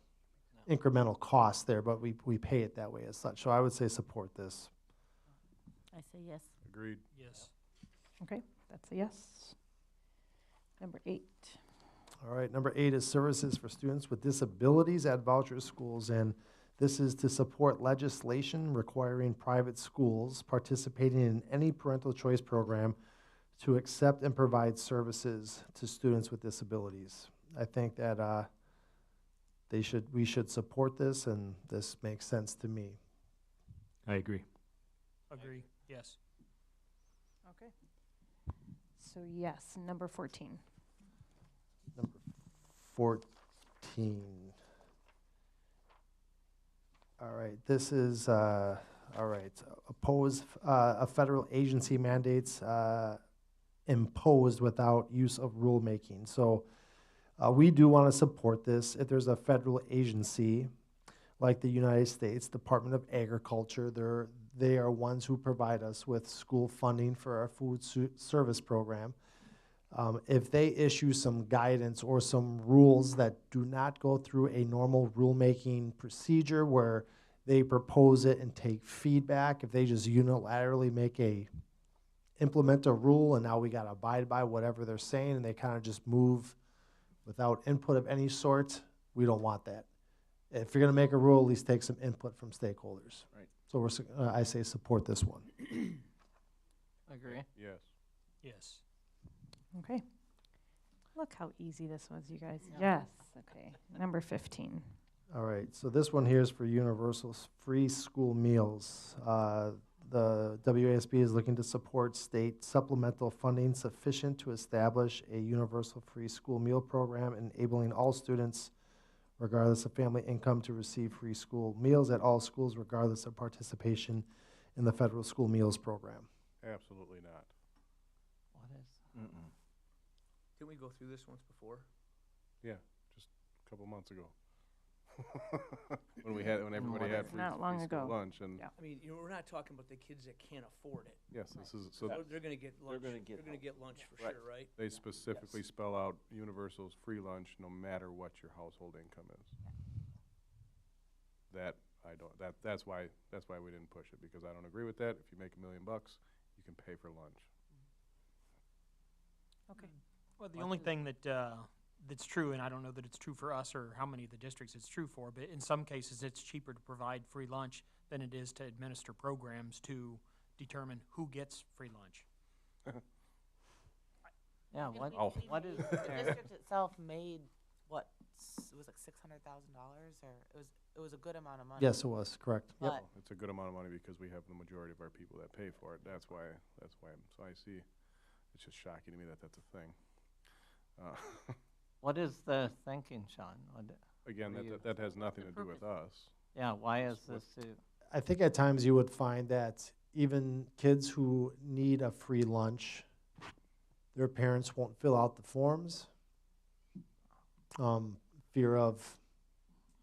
incremental cost there, but we pay it that way as such. So I would say support this. I say yes. Agreed. Yes. Okay, that's a yes. Number 8. All right, number 8 is services for students with disabilities at voucher schools, and this is to support legislation requiring private schools participating in any parental choice program to accept and provide services to students with disabilities. I think that we should support this, and this makes sense to me. I agree. Agree. Yes. Okay. So yes, number 14. Number 14. All right, this is, all right, oppose a federal agency mandates imposed without use of rulemaking. So we do want to support this. If there's a federal agency like the United States Department of Agriculture, they are ones who provide us with school funding for our food service program. If they issue some guidance or some rules that do not go through a normal rulemaking procedure where they propose it and take feedback, if they just unilaterally make a implement a rule and now we gotta abide by whatever they're saying and they kind of just move without input of any sort. We don't want that. If you're gonna make a rule, at least take some input from stakeholders. Right. So I say support this one. Agree? Yes. Yes. Okay. Look how easy this was, you guys. Yes, okay. Number 15. All right, so this one here is for universal free school meals. The WASB is looking to support state supplemental funding sufficient to establish a universal free school meal program enabling all students, regardless of family income, to receive free school meals at all schools, regardless of participation in the federal school meals program. Absolutely not. What is? Didn't we go through this once before? Yeah, just a couple months ago. when everybody had free, Not long free school ago. lunch and Yeah. I mean, we're not talking about the kids that can't afford it. yes, this is so They're gonna get lunch. gonna get They're gonna get lunch for Right. sure, right? they specifically spell out universal's free lunch no matter what your household income is. That I don't that's why we didn't push it, because I don't agree with that. If you make $1 million, you can pay for lunch. Okay. Well, the only thing that that's true, and I don't know that it's true for us or how many of the districts it's true for, but in some cases it's cheaper to provide free lunch than it is to administer programs to determine who gets free lunch. Yeah, And what, we what is made- the there? district itself made what, it was like $600,000, or it was a good amount of money. Yes, it was, correct. Yep. But It's a good amount of money because we have the majority of our people that pay for it. That's why. So I see. It's just shocking to me that that's a thing. What is the thinking, Sean? Again, For you. that has nothing to do with us. Yeah, why is What- this? I think at times you would find that even kids who need a free lunch, their parents won't fill out the forms. Fear of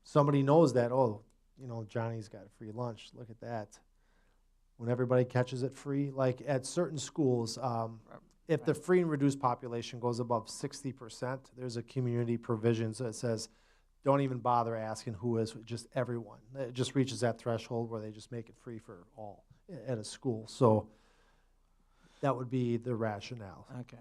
somebody knows that, oh, you know, Johnny's got a free lunch. Look at that. When everybody catches it free, like at certain schools, if the free and reduced population goes above 60%, there's a community provision that says, don't even bother asking who is, just everyone. It just reaches that threshold where they just make it free for all at a school. So that would be the rationale. Okay,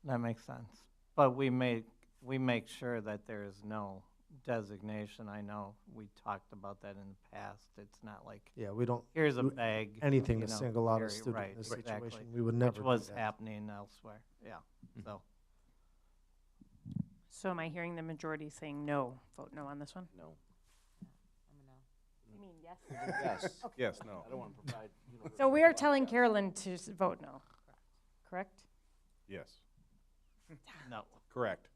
that makes sense. But we make sure that there is no designation. I know we talked about that in the past. It's not like, Yeah, we don't here's a do bag. anything you to know, single out a very- student right, in this exactly, situation. We would never which do was that. happening elsewhere, yeah, so. So am I hearing the majority saying no? Vote no on this one? No. I'm a no. You mean yes? Yes. Yes, no. I don't want to provide. So we are telling Carolyn to vote no, correct? Yes. No, Correct.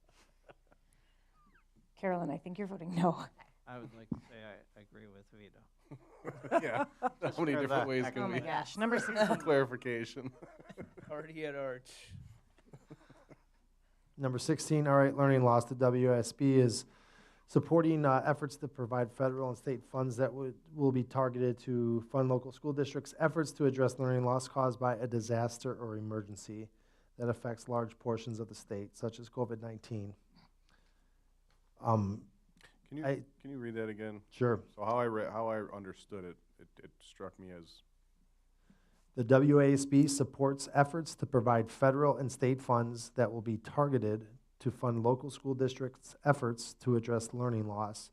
Carolyn, I think you're voting no. I would like to say I agree with Vito. Yeah. Just How many for different the ways heck can Oh of we? my it. gosh, number 16. Clarification. Already at Arch. Number 16, All Right Learning Loss. The WSB is supporting efforts to provide federal and state funds that will be targeted to fund local school districts' efforts to address learning loss caused by a disaster or emergency that affects large portions of the state, such as COVID-19. Can you I- can you read that again? Sure. So how I understood it, it struck me as The WASB supports efforts to provide federal and state funds that will be targeted to fund local school districts' efforts to address learning loss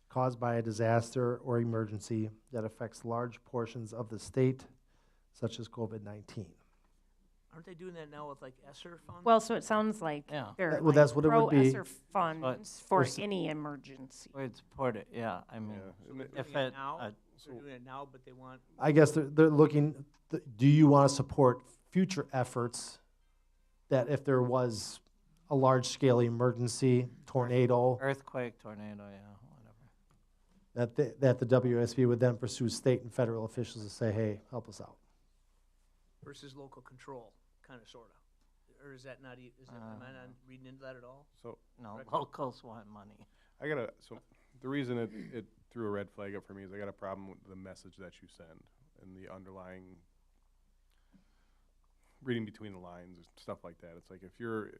caused by a disaster or emergency that affects large portions of the state, such as COVID-19. Aren't they doing that now with like ESSER funds? Well, so it sounds like Yeah. they're Well, that's what it would be. pro-ESSER funds for We're s- any emergency. We'd support it, yeah, I mean, yeah. So they're if doing it it, now? They're doing it now, but they want, I guess they're looking, do you want to support future efforts that if there was a large-scale emergency, tornado, earthquake, tornado, yeah, whatever. that the WSB would then pursue state and federal officials to say, hey, help us out? versus local control, kind of, sort of. Or is that not, am I not reading into that at all? so. No, Correct. locals want money. So the reason it threw a red flag up for me is I got a problem with the message that you send and the underlying reading between the lines and stuff like that. It's like if you're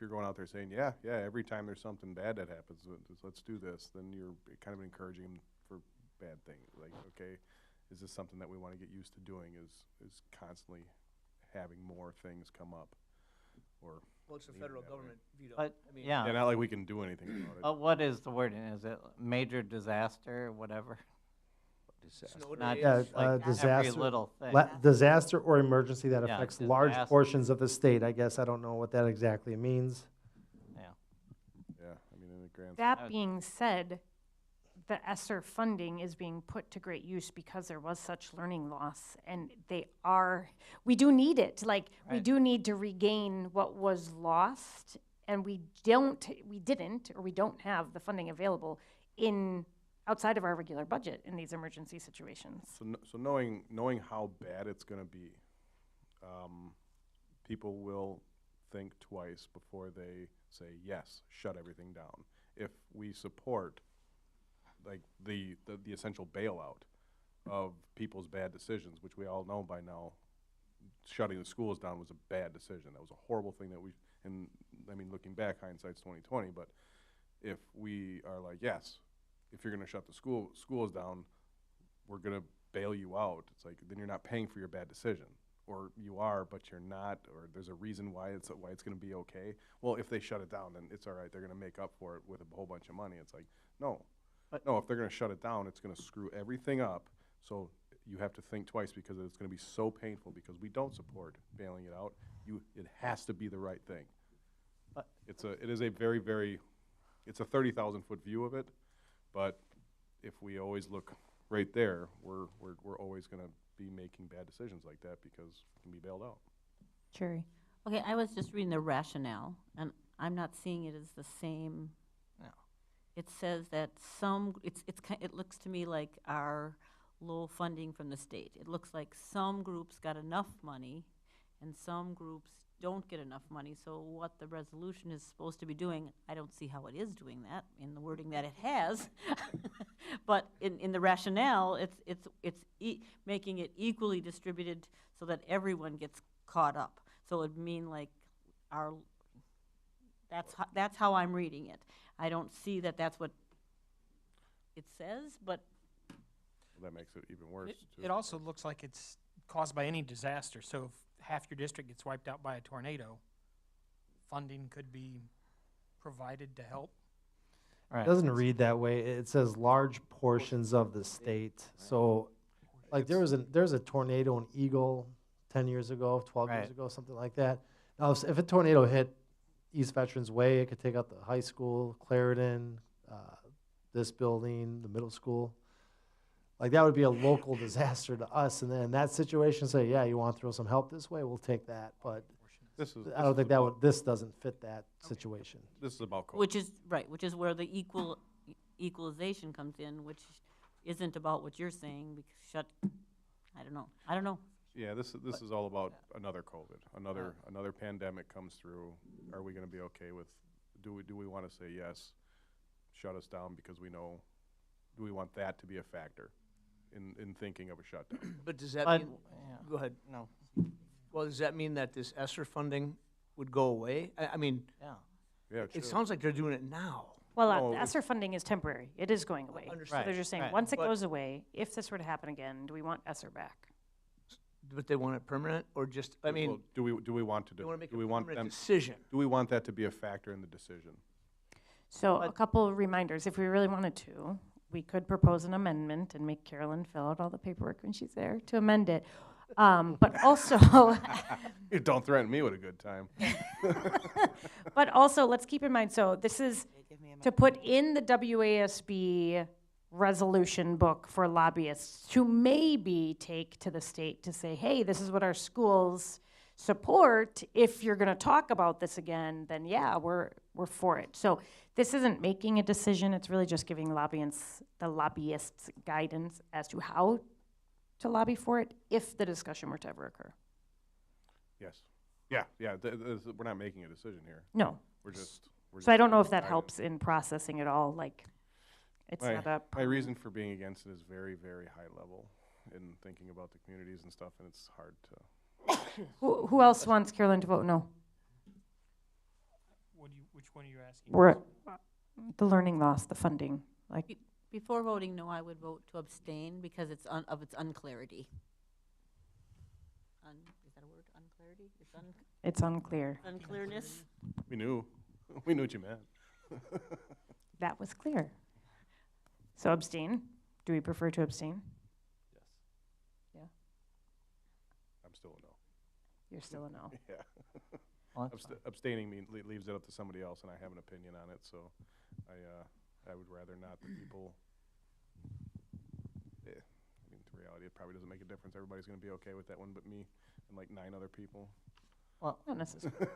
going out there saying, yeah, every time there's something bad that happens, let's do this, then you're kind of encouraging them for bad things. Like, okay, is this something that we want to get used to doing? Is constantly having more things come up, or. Well, it's a leaning federal that way. government veto. But, I mean, yeah. Yeah, not like we can do anything about it. But what is the wording? Is it major disaster or whatever? snow Not days, Yeah, just like every disaster, little thing. disaster or emergency that Yeah, affects large disaster. portions of the state. I guess I don't know what that exactly means. Yeah. Yeah, I mean, in the grand. That being said, the ESSER funding is being put to great use because there was such learning loss, and we do need it. Like, we Right. do need to regain what was lost, and we don't have the funding available outside of our regular budget in these emergency situations. So knowing how bad it's gonna be, people will think twice before they say, yes, shut everything down. If we support, like, the essential bailout of people's bad decisions, which we all know by now, shutting the schools down was a bad decision. That was a horrible thing and I mean, looking back, hindsight's 20/20, but if we are like, yes, if you're gonna shut the schools down, we're gonna bail you out. It's like, then you're not paying for your bad decision, or you are, but you're not, or there's a reason why it's gonna be okay. Well, if they shut it down, then it's all right. They're gonna make up for it with a whole bunch of money. It's like, no, no. If they're gonna shut it down, it's gonna screw everything up. So you have to think twice because it's gonna be so painful because we don't support bailing it out. It has to be the right thing. It is a very, very, it's a 30,000-foot view of it. But if we always look right there, we're always going to be making bad decisions like that because we can be bailed out. Cherry. Okay, I was just reading the rationale, and I'm not seeing it as the same. No. It says that it looks to me like our low funding from the state. It looks like some groups got enough money, and some groups don't get enough money. So what the resolution is supposed to be doing, I don't see how it is doing that in the wording that it has. But in the rationale, it's making it equally distributed so that everyone gets caught up. So it'd mean like that's how I'm reading it. I don't see that that's what it says, but Well, that makes it even worse. too. It also looks like it's caused by any disaster. So if half your district gets wiped out by a tornado, funding could be provided to help. It doesn't read that way. It says large portions of the state. So, like, there's a tornado in Eagle 10 years ago, 12 years ago, something like that. Now, if a tornado hit East Veterans Way, it could take out the high school, Clarendon, this building, the middle school. Like, that would be a local disaster to us. And then in that situation, say, yeah, you want to throw some help this way, we'll take that. But I don't think this doesn't fit that situation. This is about COVID. which is where the equalization comes in, which isn't about what you're saying. Because I don't know. Yeah, this is all about another COVID, another pandemic comes through. Are we going to be okay with? Do we want to say yes, shut us down because we know? Do we want that to be a factor in thinking of a shutdown? But does that But- mean? yeah. Go ahead. No. Well, does that mean that this ESSER funding would go away? I mean, Yeah. Yeah, it sounds like they're doing it now. Well, No, the ESSER funding is temporary. It is going away. Understood. So they're just saying, Right. once it But- goes away, if this were to happen again, do we want ESSER back? But they want it permanent, or just? I mean, Well, do we want to they do? want to make Do a we want permanent them? decision. Do we want that to be a factor in the decision? So a couple of reminders, if we really wanted to, we could propose an amendment and make Carolyn fill out all the paperwork when she's there to amend it. But also, You don't threaten me with a good time. but also, let's keep in mind, so this is to put in the WASB resolution book for lobbyists to maybe take to the state to say, hey, this is what our schools support. If you're going to talk about this again, then yeah, we're for it. So this isn't making a decision. It's really just giving the lobbyists guidance as to how to lobby for it if the discussion were to ever occur. Yes. Yeah. We're not making a decision here. No. We're just. So I don't know if that guiding. helps in processing it all. Like, it's not a. My reason for being against it is very, very high level in thinking about the communities and stuff, and it's hard to. Who else wants Carolyn to vote no? Which one are you asking? We're the learning loss, the funding. Like, Before voting no, I would vote to abstain because of its unclarity. that a word? Unclarity? It's unclear. Unclearness? We knew. We knew what you meant. That was clear. So abstain. Do we prefer to abstain? Yes. Yeah. I'm still a no. You're still a no. Yeah. Well, that's fine. Abstaining leaves it up to somebody else, and I have an opinion on it, so I would rather not that people. I mean, in reality, it probably doesn't make a difference. Everybody's going to be okay with that one but me and like 9 other people. Well, Not necessarily.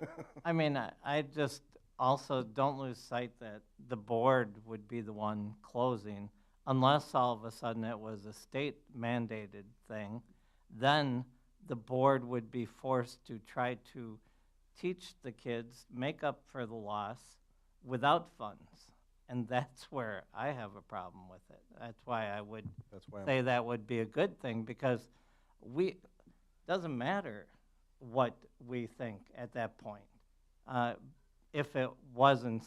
I mean, I just also don't lose sight that the board would be the one closing, unless all of a sudden it was a state mandated thing, then the board would be forced to try to teach the kids, make up for the loss without funds. And that's where I have a problem with it. That's why I would say that would be a good thing, because doesn't matter what we think at that point. If it wasn't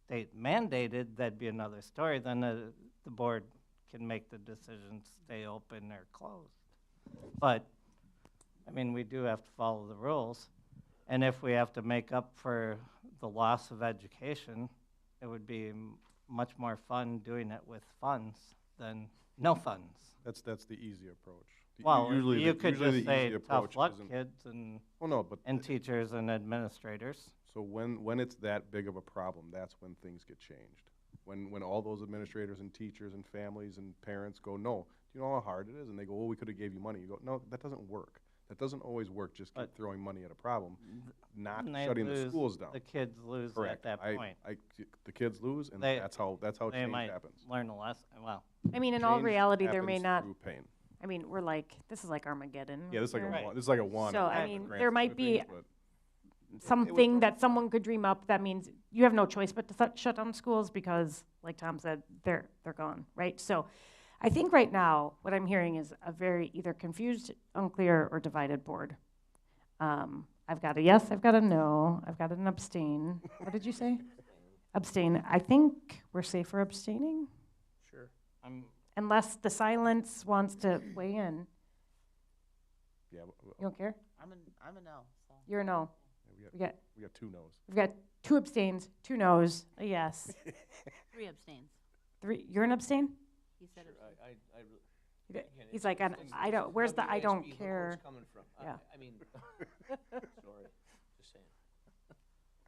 state mandated, that'd be another story. Then the board can make the decision to stay open or closed. But, I mean, we do have to follow the rules. And if we have to make up for the loss of education, it would be much more fun doing it with funds than no funds. That's the easy approach. Well, Usually you the- could usually just the say easy tough approach luck, isn't- kids, and Well, no, but teachers and administrators. So when it's that big of a problem, that's when things get changed. When all those administrators and teachers and families and parents go, no, do you know how hard it is? And they go, well, we could have gave you money. You go, no, that doesn't work. That doesn't always work. Just keep throwing money at a problem, not They shutting the lose- schools down. The kids lose Correct. at that point. The kids lose, and They- that's how they change might happens. learn a lesson. Well, I mean, in all Change reality, there may happens not. through pain. I mean, this is like Armageddon. Yeah, this is like here. this is like a one. So, in I the mean, grand there scheme might of be things, but something that someone could dream up that means you have no choice but to shut down schools because, like Tom said, they're gone, right? So I think right now what I'm hearing is a very either confused, unclear, or divided board. I've got a yes, I've got a no, I've got an abstain. What did you say? Abstain. I think we're safer abstaining. Sure. Unless the silence wants to weigh in. Yeah. You don't care? I'm a no. So. You're a no. We got 2 no's. We've got 2 abstains, 2 no's, a yes. 3 abstains. 3. You're an abstain? He said He- He's like, I don't. Where's the I don't care? Coming from. Yeah. I mean, sorry, just saying.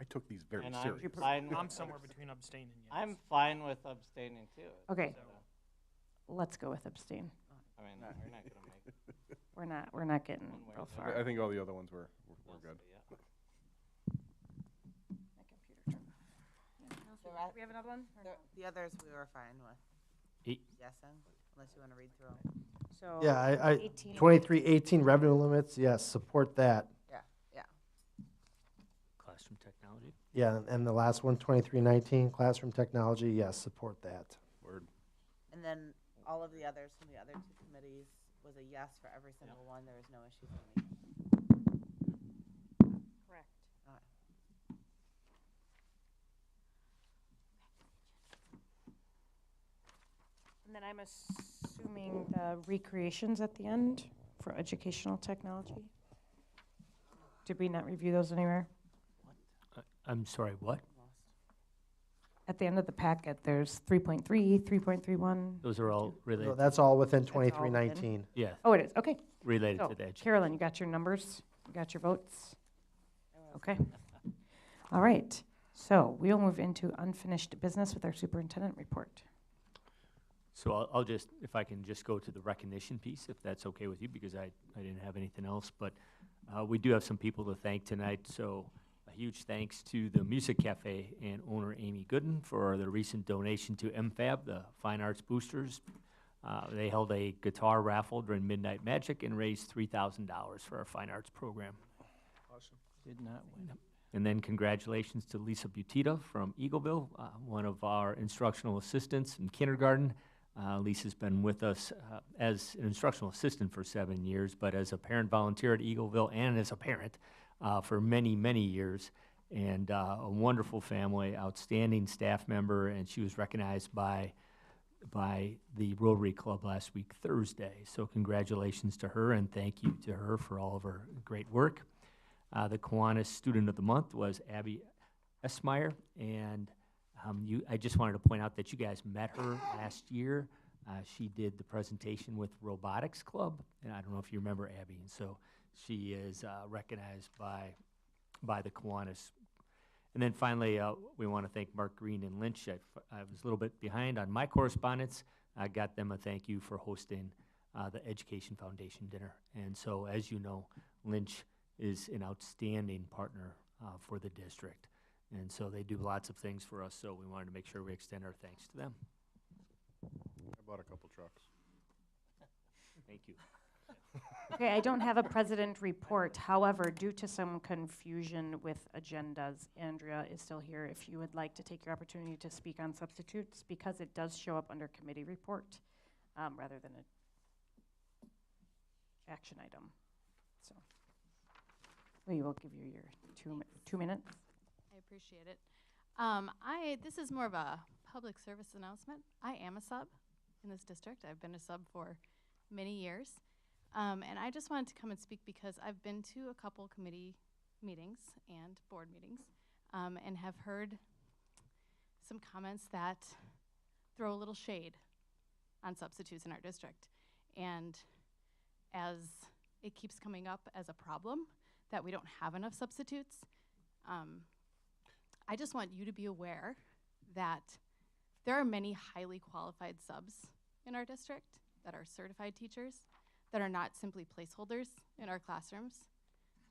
I took these very And seriously. I'm somewhere between abstain and yes. I'm fine with abstaining too. Okay. Let's go with abstain. I mean, we're not gonna make. We're not getting One way real or the far. I think all the other ones were good. Do we have another one? The others we were fine with. Eight. Yesing, unless you want to read through them. So Yeah, I 18. 2318 revenue limits, yes, support that. Yeah. Classroom technology. Yeah, and the last one, 2319 classroom technology, yes, support that. Word. And then all of the others from the other 2 committees was a yes for every single one. There was no issue for me. Correct. All right. And then I'm assuming the recreations at the end for educational technology. Did we not review those anywhere? I'm sorry, what? At the end of the packet, there's 3.3, 3.31. Those are all No, related. that's all within all within? 2319. Yeah, Oh, it is, okay. related So, to the education. Carolyn, you got your numbers? You got your votes? Okay. All right. So we'll move into unfinished business with our superintendent report. So I'll just, if I can just go to the recognition piece, if that's okay with you, because I didn't have anything else. But we do have some people to thank tonight. So a huge thanks to the Music Cafe and owner Amy Gooden for their recent donation to MFAB, the Fine Arts Boosters. They held a guitar raffle during Midnight Magic and raised $3,000 for our fine arts program. Awesome. Did not win. And then congratulations to Lisa Butita from Eagleville, one of our instructional assistants in kindergarten. Lisa's been with us as an instructional assistant for 7 years, but as a parent volunteer at Eagleville and as a parent for many, many years. And a wonderful family, outstanding staff member, and she was recognized by by the Rotary Club last week, Thursday. So congratulations to her, and thank you to her for all of her great work. The Kiwanis Student of the Month was Abby Esmeyer, and I just wanted to point out that you guys met her last year. She did the presentation with Robotics Club, and I don't know if you remember Abby, and so she is recognized by the Kiwanis. And then finally, we want to thank Mark Green and Lynch. I was a little bit behind on my correspondence. I got them a thank you for hosting the Education Foundation dinner. And so, as you know, Lynch is an outstanding partner for the district. And so they do lots of things for us, so we wanted to make sure we extend our thanks to them. I bought a couple trucks. Thank you. Okay, I don't have a president report. However, due to some confusion with agendas, Andrea is still here if you would like to take your opportunity to speak on substitutes, because it does show up under committee report rather than an action item. So we will give you your 2 minutes. I appreciate it. This is more of a public service announcement. I am a sub in this district. I've been a sub for many years. And I just wanted to come and speak because I've been to a couple committee meetings and board meetings and have heard some comments that throw a little shade on substitutes in our district. And as it keeps coming up as a problem that we don't have enough substitutes, I just want you to be aware that there are many highly qualified subs in our district that are certified teachers that are not simply placeholders in our classrooms.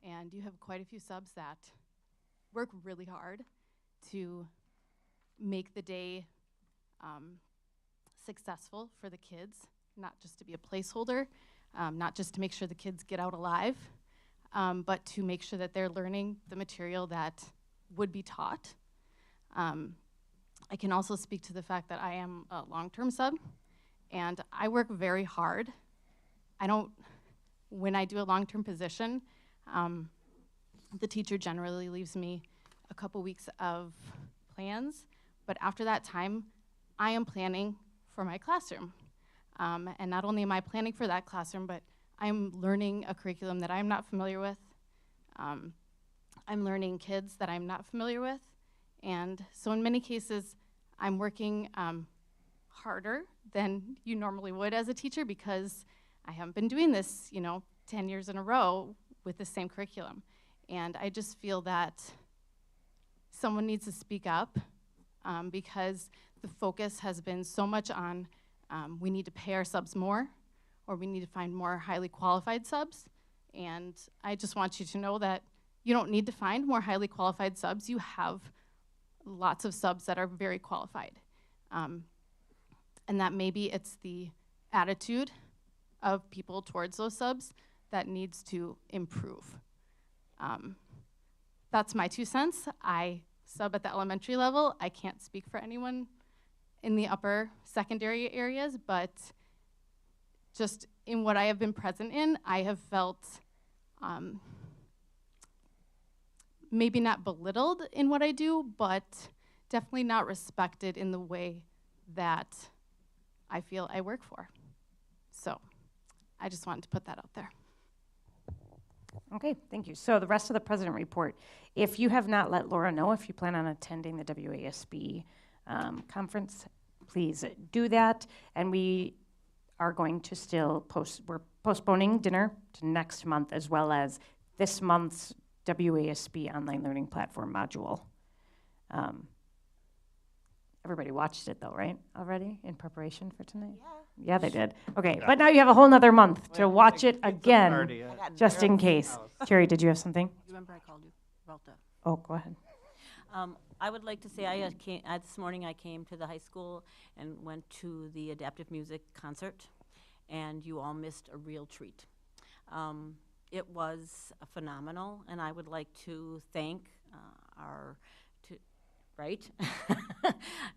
And you have quite a few subs that work really hard to make the day successful for the kids, not just to be a placeholder, not just to make sure the kids get out alive, but to make sure that they're learning the material that would be taught. I can also speak to the fact that I am a long-term sub, and I work very hard. When I do a long-term position, the teacher generally leaves me a couple weeks of plans, but after that time, I am planning for my classroom. And not only am I planning for that classroom, but I'm learning a curriculum that I'm not familiar with. I'm learning kids that I'm not familiar with. And so in many cases, I'm working harder than you normally would as a teacher because I haven't been doing this, 10 years in a row with the same curriculum. And I just feel that someone needs to speak up because the focus has been so much on we need to pay our subs more, or we need to find more highly qualified subs. And I just want you to know that you don't need to find more highly qualified subs. You have lots of subs that are very qualified. And that maybe it's the attitude of people towards those subs that needs to improve. That's my 2 cents. I sub at the elementary level. I can't speak for anyone in the upper secondary areas, but just in what I have been present in, I have felt maybe not belittled in what I do, but definitely not respected in the way that I feel I work for. So I just wanted to put that out there. Okay, thank you. So the rest of the president report, if you have not let Laura know if you plan on attending the WASB conference, please do that. And we are going to still we're postponing dinner to next month, as well as this month's WASB online learning platform module. Everybody watched it though, right? Already in preparation for tonight? Yeah, they did. Okay, but now you have a whole nother month to watch it again, just in case. Jerry, did you have something? You remember I called you about that? Oh, go ahead. I would like to say this morning I came to the high school and went to the adaptive music concert, and you all missed a real treat. It was phenomenal, and I would like to thank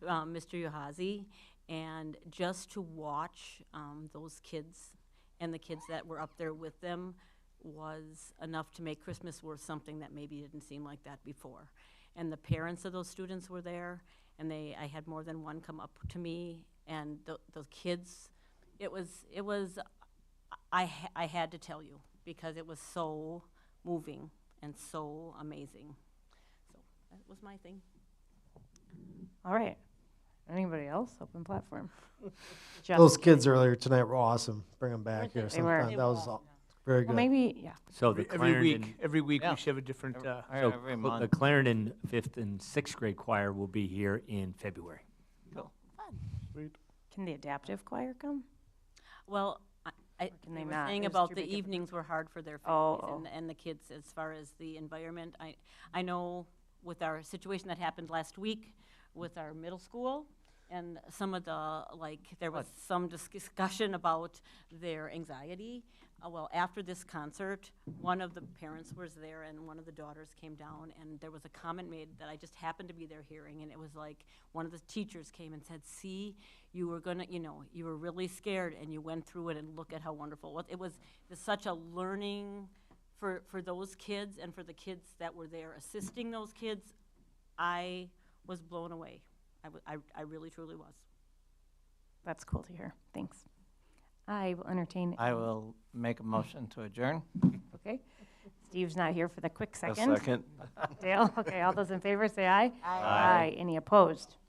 Mr. Yohazi, and just to watch those kids and the kids that were up there with them was enough to make Christmas worth something that maybe didn't seem like that before. And the parents of those students were there, and I had more than one come up to me And those kids, it was, I had to tell you, because it was so moving and so amazing. So that was my thing. All right. Anybody else? Open platform. Those kids earlier tonight were awesome. Bring them back here They were. sometime. That was very good. Well, maybe, yeah. So the Clarendon, Every week Yeah. we should have a different, so Every the month. Clarendon 5th and 6th grade choir will be here in February. Sweet. Can the adaptive choir come? Well, can they they were not? saying There's about too the big of a evenings were hard for their Oh, families and the kids as far as the environment. I know with our situation that happened last week with our middle school, and some of the, like, there was some discussion about their anxiety. Well, after this concert, one of the parents was there and one of the daughters came down, and there was a comment made that I just happened to be there hearing, and it was like, one of the teachers came and said, see, you were gonna, you were really scared and you went through it, and look at how wonderful it was. It was such a learning for those kids and for the kids that were there assisting those kids. I was blown away. I really, truly was. That's cool to hear. Thanks. I will entertain. I will make a motion to adjourn. Okay. Steve's not here for the quick A second. second. Dale, okay, all those in favor say aye. Aye. Any opposed?